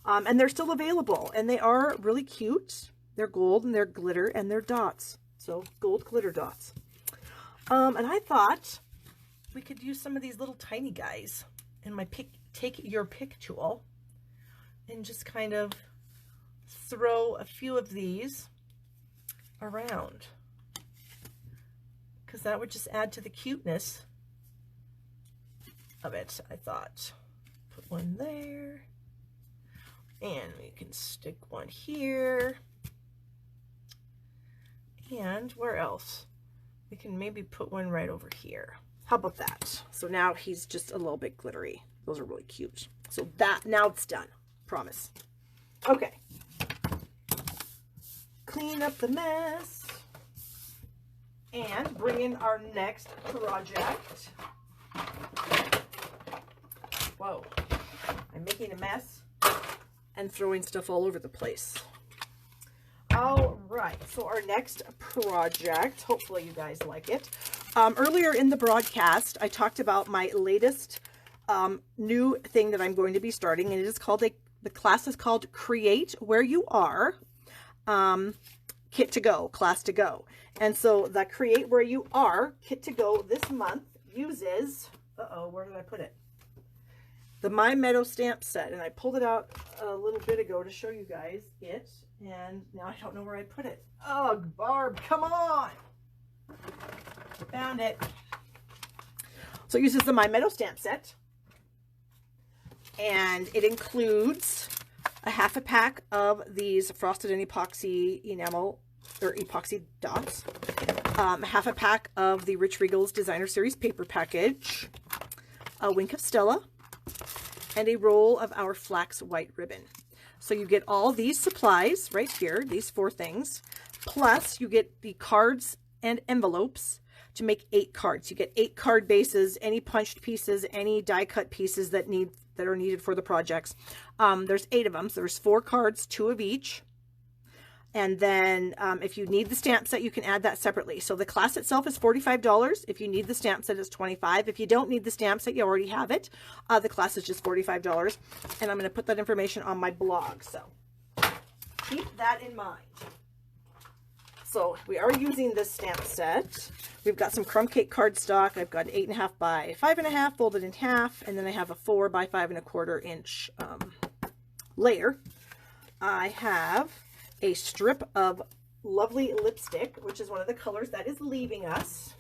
And they're still available, and they are really cute. They're gold and they're glitter and they're dots. So gold glitter dots. And I thought we could use some of these little tiny guys in my take your pick tool and just kind of throw a few of these around, because that would just add to the cuteness of it. I thought, put one there, and we can stick one here, and where else? We can maybe put one right over here. How about that? So now he's just a little bit glittery. Those are really cute. So that, now it's done. Promise. Okay. Clean up the mess. And bring in our next project. Whoa. I'm making a mess and throwing stuff all over the place. All right. So our next project, hopefully you guys like it. Earlier in the broadcast, I talked about my latest new thing that I'm going to be starting, and it is called the class is called Create Where You Are, Kit to Go, Class to Go. And so the Create Where You Are Kit to Go this month uses, where did I put it? The My Meadow stamp set, and I pulled it out a little bit ago to show you guys it, and now I don't know where I put it. Ugh, Barb, come on! Found it. So it uses the My Meadow stamp set, and it includes a half a pack of these frosted and epoxy enamel or epoxy dots, half a pack of the Rich Regal's Designer Series paper package, a wink of Stella, and a roll of our flax white ribbon. So you get all these supplies right here, these 4 things, plus you get the cards and envelopes to make 8 cards. You get 8 card bases, any punched pieces, any die cut pieces that are needed for the projects. There's 8 of them. So there's 4 cards, 2 of each. And then if you need the stamp set, you can add that separately. So the class itself is $45. If you need the stamp set, it's $25. If you don't need the stamp set, you already have it. The class is just $45. And I'm going to put that information on my blog. So keep that in mind. So we are using this stamp set. We've got some crumb cake cardstock. I've got an 8.5 by 5.5 folded in half, and then I have a 4 by 5.25 inch layer. I have a strip of lovely lipstick, which is one of the colors that is leaving us,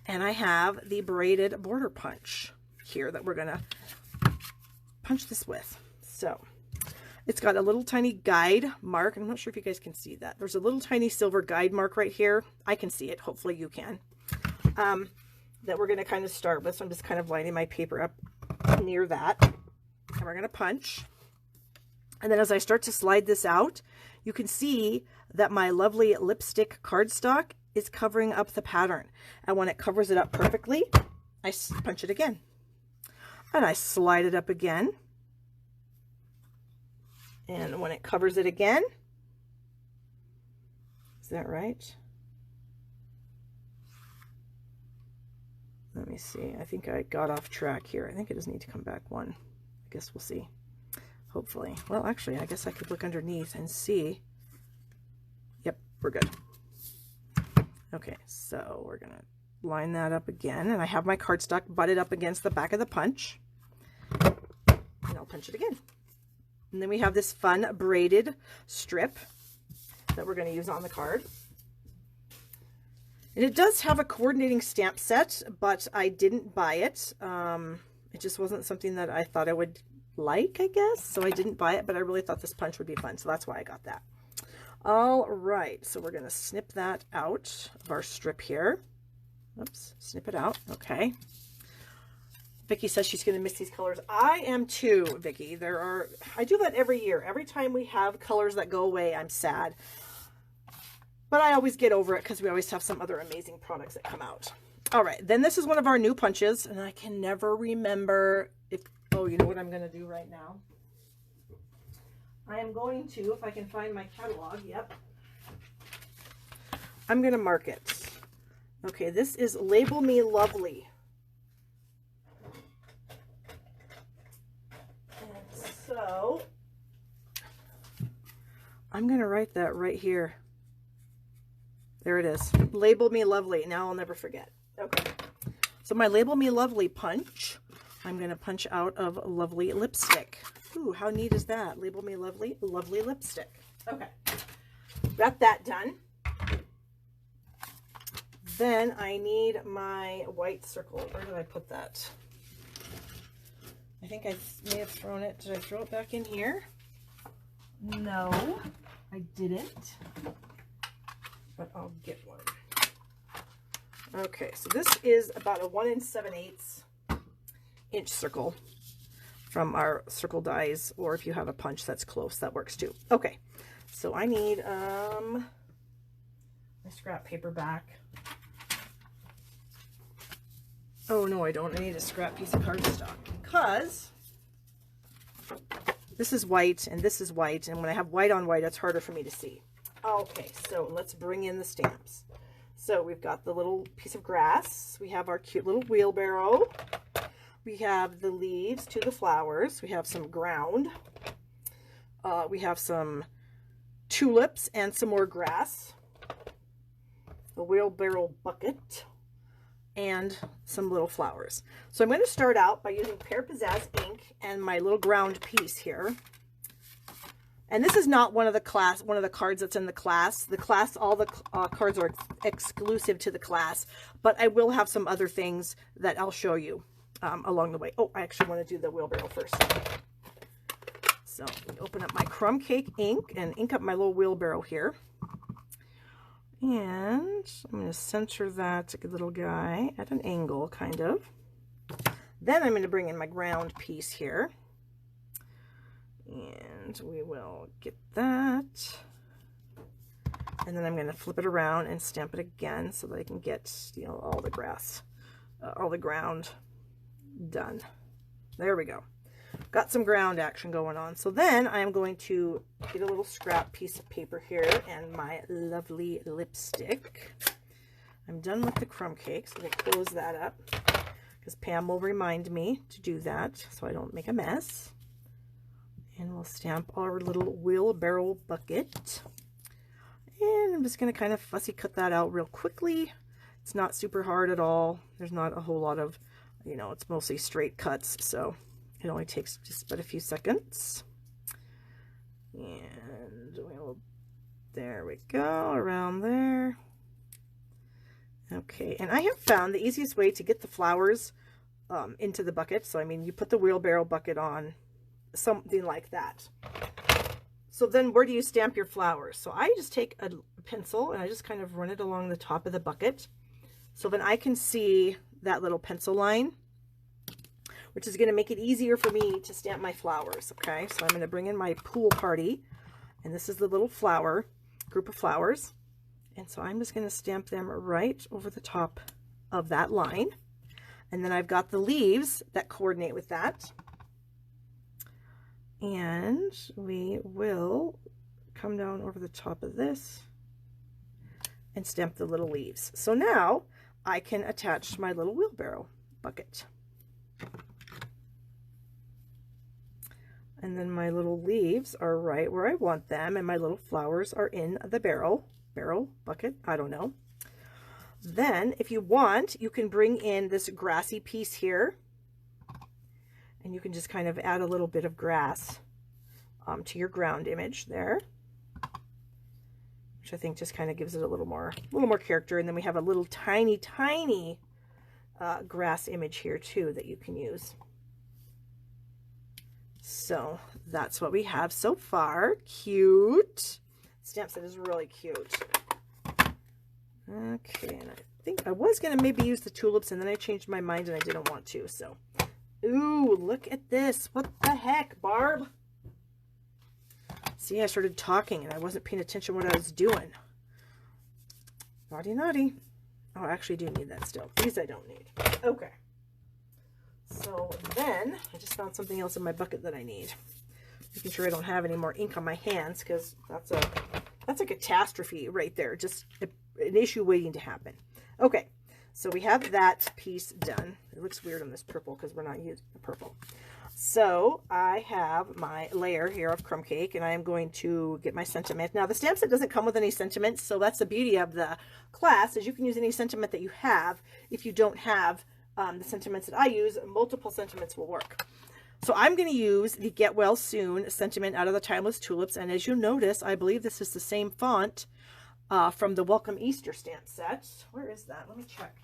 and I have the braided border punch here that we're gonna punch this with. So it's got a little tiny guide mark. I'm not sure if you guys can see that. There's a little tiny silver guide mark right here. I can see it. Hopefully you can. That we're going to kind of start with. So I'm just kind of lining my paper up near that. And we're going to punch. And then as I start to slide this out, you can see that my lovely lipstick cardstock is covering up the pattern. And when it covers it up perfectly, I punch it again. And I slide it up again. And when it covers it again, is that right? Let me see. I think I got off track here. I think I just need to come back one. I guess we'll see. Hopefully. Well, actually, I guess I could look underneath and see. Yep, we're good. Okay, so we're gonna line that up again, and I have my cardstock butted up against the back of the punch, and I'll punch it again. And then we have this fun braided strip that we're going to use on the card. And it does have a coordinating stamp set, but I didn't buy it. It just wasn't something that I thought I would like, I guess. So I didn't buy it, but I really thought this punch would be fun. So that's why I got that. All right, so we're going to snip that out of our strip here. Oops, snip it out. Okay. Vicky says she's going to miss these colors. I am too, Vicky. I do that every year. Every time we have colors that go away, I'm sad. But I always get over it because we always have some other amazing products that come out. All right, then this is one of our new punches, and I can never remember if, oh, you know what I'm going to do right now? I am going to, if I can find my catalog, yep. I'm going to mark it. Okay, this is Label Me Lovely. So I'm going to write that right here. There it is. Label Me Lovely. Now I'll never forget. Okay. So my Label Me Lovely punch, I'm going to punch out of Lovely Lipstick. Ooh, how neat is that? Label Me Lovely, Lovely Lipstick. Okay. Got that done. Then I need my white circle. Where did I put that? I think I may have thrown it. Did I throw it back in here? No, I didn't. But I'll get one. Okay, so this is about a 1 7/8 inch circle from our circle dies, or if you have a punch that's close, that works too. Okay, so I need my scrap paper back. Oh no, I don't. I need a scrap piece of cardstock because this is white and this is white, and when I have white on white, it's harder for me to see. Okay, so let's bring in the stamps. So we've got the little piece of grass. We have our cute little wheelbarrow. We have the leaves to the flowers. We have some ground. We have some tulips and some more grass. A wheelbarrow bucket. And some little flowers. So I'm going to start out by using Pear Pizzazz ink and my little ground piece here. And this is not one of the cards that's in the class. The class, all the cards are exclusive to the class, but I will have some other things that I'll show you along the way. Oh, I actually want to do the wheelbarrow first. So open up my crumb cake ink and ink up my little wheelbarrow here. And I'm going to center that little guy at an angle, kind of. Then I'm going to bring in my ground piece here. And we will get that. And then I'm going to flip it around and stamp it again so that I can get, you know, all the grass, all the ground done. There we go. Got some ground action going on. So then I am going to get a little scrap piece of paper here and my lovely lipstick. I'm done with the crumb cake, so I'm going to close that up because Pam will remind me to do that so I don't make a mess. And we'll stamp our little wheelbarrow bucket. And I'm just going to kind of fussy cut that out real quickly. It's not super hard at all. There's not a whole lot of, you know, it's mostly straight cuts, so it only takes just about a few seconds. And we'll, there we go, around there. Okay, and I have found the easiest way to get the flowers into the bucket. So, I mean, you put the wheelbarrow bucket on, something like that. So then where do you stamp your flowers? So I just take a pencil and I just kind of run it along the top of the bucket. So then I can see that little pencil line, which is going to make it easier for me to stamp my flowers. Okay, so I'm going to bring in my pool party, and this is the little flower, group of flowers. And so I'm just going to stamp them right over the top of that line. And then I've got the leaves that coordinate with that. And we will come down over the top of this and stamp the little leaves. So now I can attach my little wheelbarrow bucket. And then my little leaves are right where I want them, and my little flowers are in the barrel. barrel, bucket, I don't know. Then if you want, you can bring in this grassy piece here, and you can just kind of add a little bit of grass to your ground image there, which I think just kind of gives it a little more character. And then we have a little tiny grass image here too that you can use. So that's what we have so far. Cute. Stamp set is really cute. Okay, and I think I was going to maybe use the tulips, and then I changed my mind and I didn't want to. So, ooh, look at this. What the heck, Barb? See, I started talking and I wasn't paying attention to what I was doing. Naughty, naughty. Oh, I actually do need that still. These I don't need. Okay. So then I just found something else in my bucket that I need. Making sure I don't have any more ink on my hands, because that's a catastrophe right there. Just an issue waiting to happen. Okay, so we have that piece done. It looks weird on this purple because we're not using the purple. So I have my layer here of crumb cake, and I am going to get my sentiment. Now the stamp set doesn't come with any sentiments, so that's the beauty of the class, is you can use any sentiment that you have. If you don't have the sentiments that I use, multiple sentiments will work. So I'm going to use the Get Well Soon sentiment out of the Timeless Tulips, and as you notice, I believe this is the same font from the Welcome Easter stamp set. Where is that? Let me check.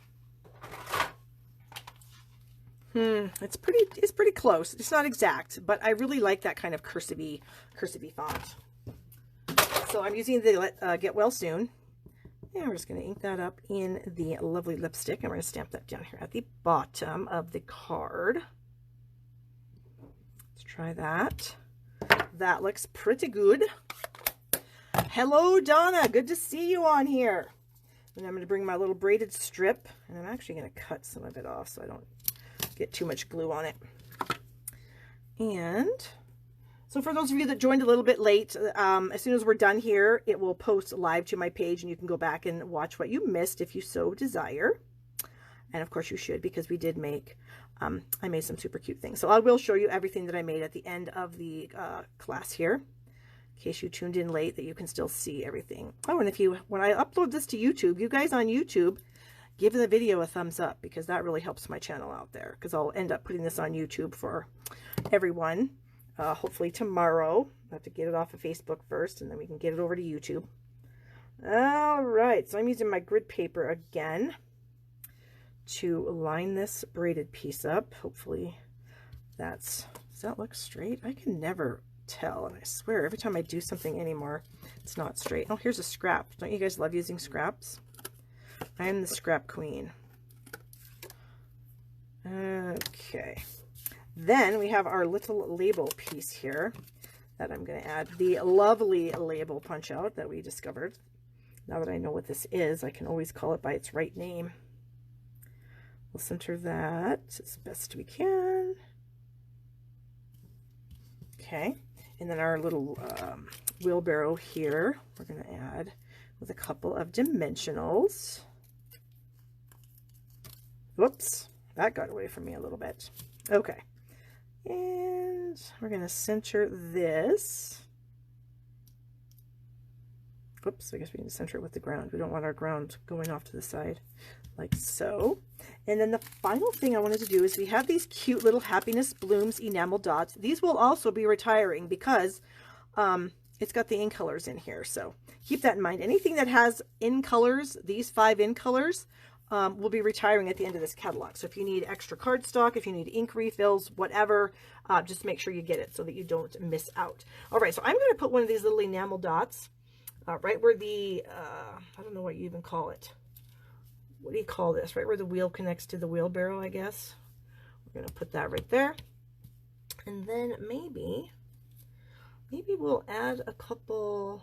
It's pretty close. It's not exact, but I really like that kind of cursive-y font. So I'm using the Get Well Soon, and we're just going to ink that up in the lovely lipstick, and we're going to stamp that down here at the bottom of the card. Let's try that. That looks pretty good. Hello, Donna. Good to see you on here. And I'm going to bring my little braided strip, and I'm actually going to cut some of it off so I don't get too much glue on it. And so for those of you that joined a little bit late, as soon as we're done here, it will post live to my page, and you can go back and watch what you missed if you so desire. And of course you should, because we did make, I made some super cute things. So I will show you everything that I made at the end of the class here, in case you tuned in late, that you can still see everything. Oh, and when I upload this to YouTube, you guys on YouTube, give the video a thumbs up, because that really helps my channel out there, because I'll end up putting this on YouTube for everyone. Hopefully tomorrow. I have to get it off of Facebook first, and then we can get it over to YouTube. All right, so I'm using my grid paper again to line this braided piece up. Hopefully does that look straight? I can never tell, and I swear every time I do something anymore, it's not straight. Oh, here's a scrap. Don't you guys love using scraps? I am the scrap queen. Okay. Then we have our little label piece here that I'm going to add. The lovely label punch out that we discovered. Now that I know what this is, I can always call it by its right name. We'll center that as best we can. Okay. And then our little wheelbarrow here, we're going to add with a couple of dimensionals. Whoops, that got away from me a little bit. Okay. And we're going to center this. Whoops, I guess we need to center it with the ground. We don't want our ground going off to the side, like so. And then the final thing I wanted to do is we have these cute little Happiness Blooms enamel dots. These will also be retiring because it's got the in colors in here. So keep that in mind. Anything that has in colors, these 5 in colors, will be retiring at the end of this catalog. So if you need extra cardstock, if you need ink refills, whatever, just make sure you get it so that you don't miss out. All right, so I'm going to put one of these little enamel dots right where the, I don't know what you even call it. What do you call this? Right where the wheel connects to the wheelbarrow, I guess. We're going to put that right there. And then maybe we'll add a couple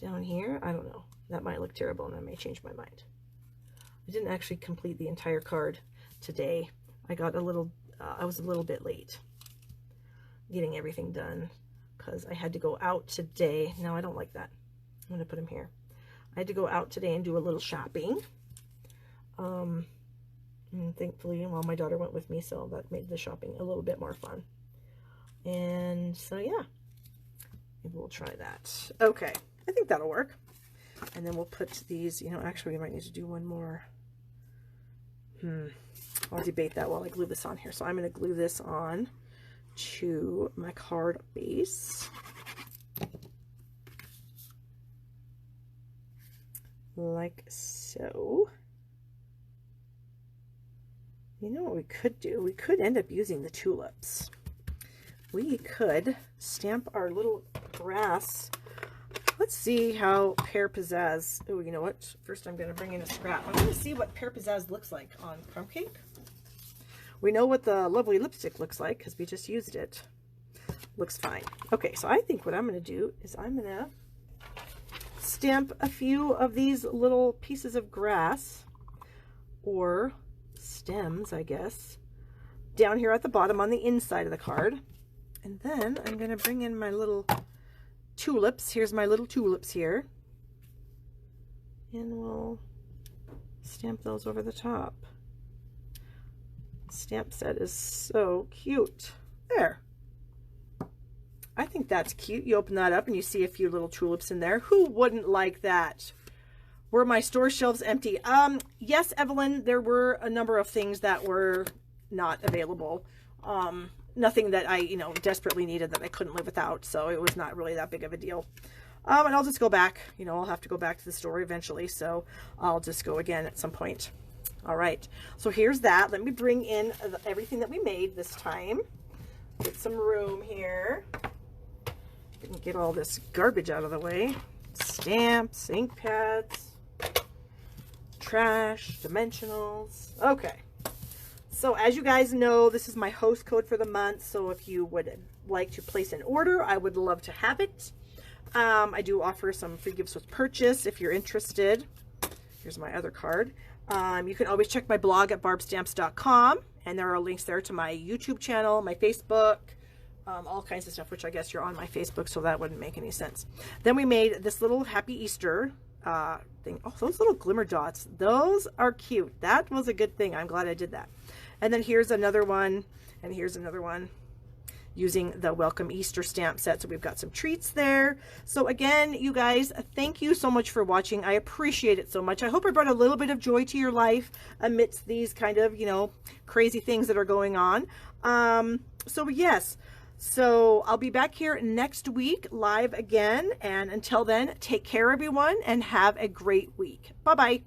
down here. I don't know. That might look terrible, and I may change my mind. I didn't actually complete the entire card today. I got a little, I was a little bit late getting everything done because I had to go out today. No, I don't like that. I'm going to put them here. I had to go out today and do a little shopping. And thankfully, well, my daughter went with me, so that made the shopping a little bit more fun. And so, yeah, maybe we'll try that. Okay, I think that'll work. And then we'll put these, you know, actually we might need to do one more. I'll debate that while I glue this on here. So I'm going to glue this on to my card base. Like so. You know what we could do? We could end up using the tulips. We could stamp our little grass. Let's see how Pear Pizzazz. Oh, you know what? First I'm going to bring in a scrap. I'm going to see what Pear Pizzazz looks like on crumb cake. We know what the lovely lipstick looks like because we just used it. Looks fine. Okay, so I think what I'm going to do is I'm going to stamp a few of these little pieces of grass, or stems, I guess, down here at the bottom on the inside of the card. And then I'm going to bring in my little tulips. Here's my little tulips here. And we'll stamp those over the top. Stamp set is so cute. There. I think that's cute. You open that up and you see a few little tulips in there. Who wouldn't like that? Were my store shelves empty? Yes, Evelyn, there were a number of things that were not available. Nothing that I, you know, desperately needed that I couldn't live without. So it was not really that big of a deal. And I'll just go back. You know, I'll have to go back to the store eventually. So I'll just go again at some point. All right. So here's that. Let me bring in everything that we made this time. Get some room here. Get all this garbage out of the way. Stamps, ink pads, trash, dimensionals. Okay. So as you guys know, this is my host code for the month. So if you would like to place an order, I would love to have it. I do offer some free gifts with purchase if you're interested. Here's my other card. You can always check my blog at barbstamps.com, and there are links there to my YouTube channel, my Facebook, all kinds of stuff, which I guess you're on my Facebook, so that wouldn't make any sense. Then we made this little Happy Easter thing. Oh, those little glimmer dots, those are cute. That was a good thing. I'm glad I did that. And then here's another one, and here's another one using the Welcome Easter stamp set. So we've got some treats there. So again, you guys, thank you so much for watching. I appreciate it so much. I hope I brought a little bit of joy to your life amidst these kind of, you know, crazy things that are going on. So yes, so I'll be back here next week live again. And until then, take care everyone and have a great week. Bye-bye.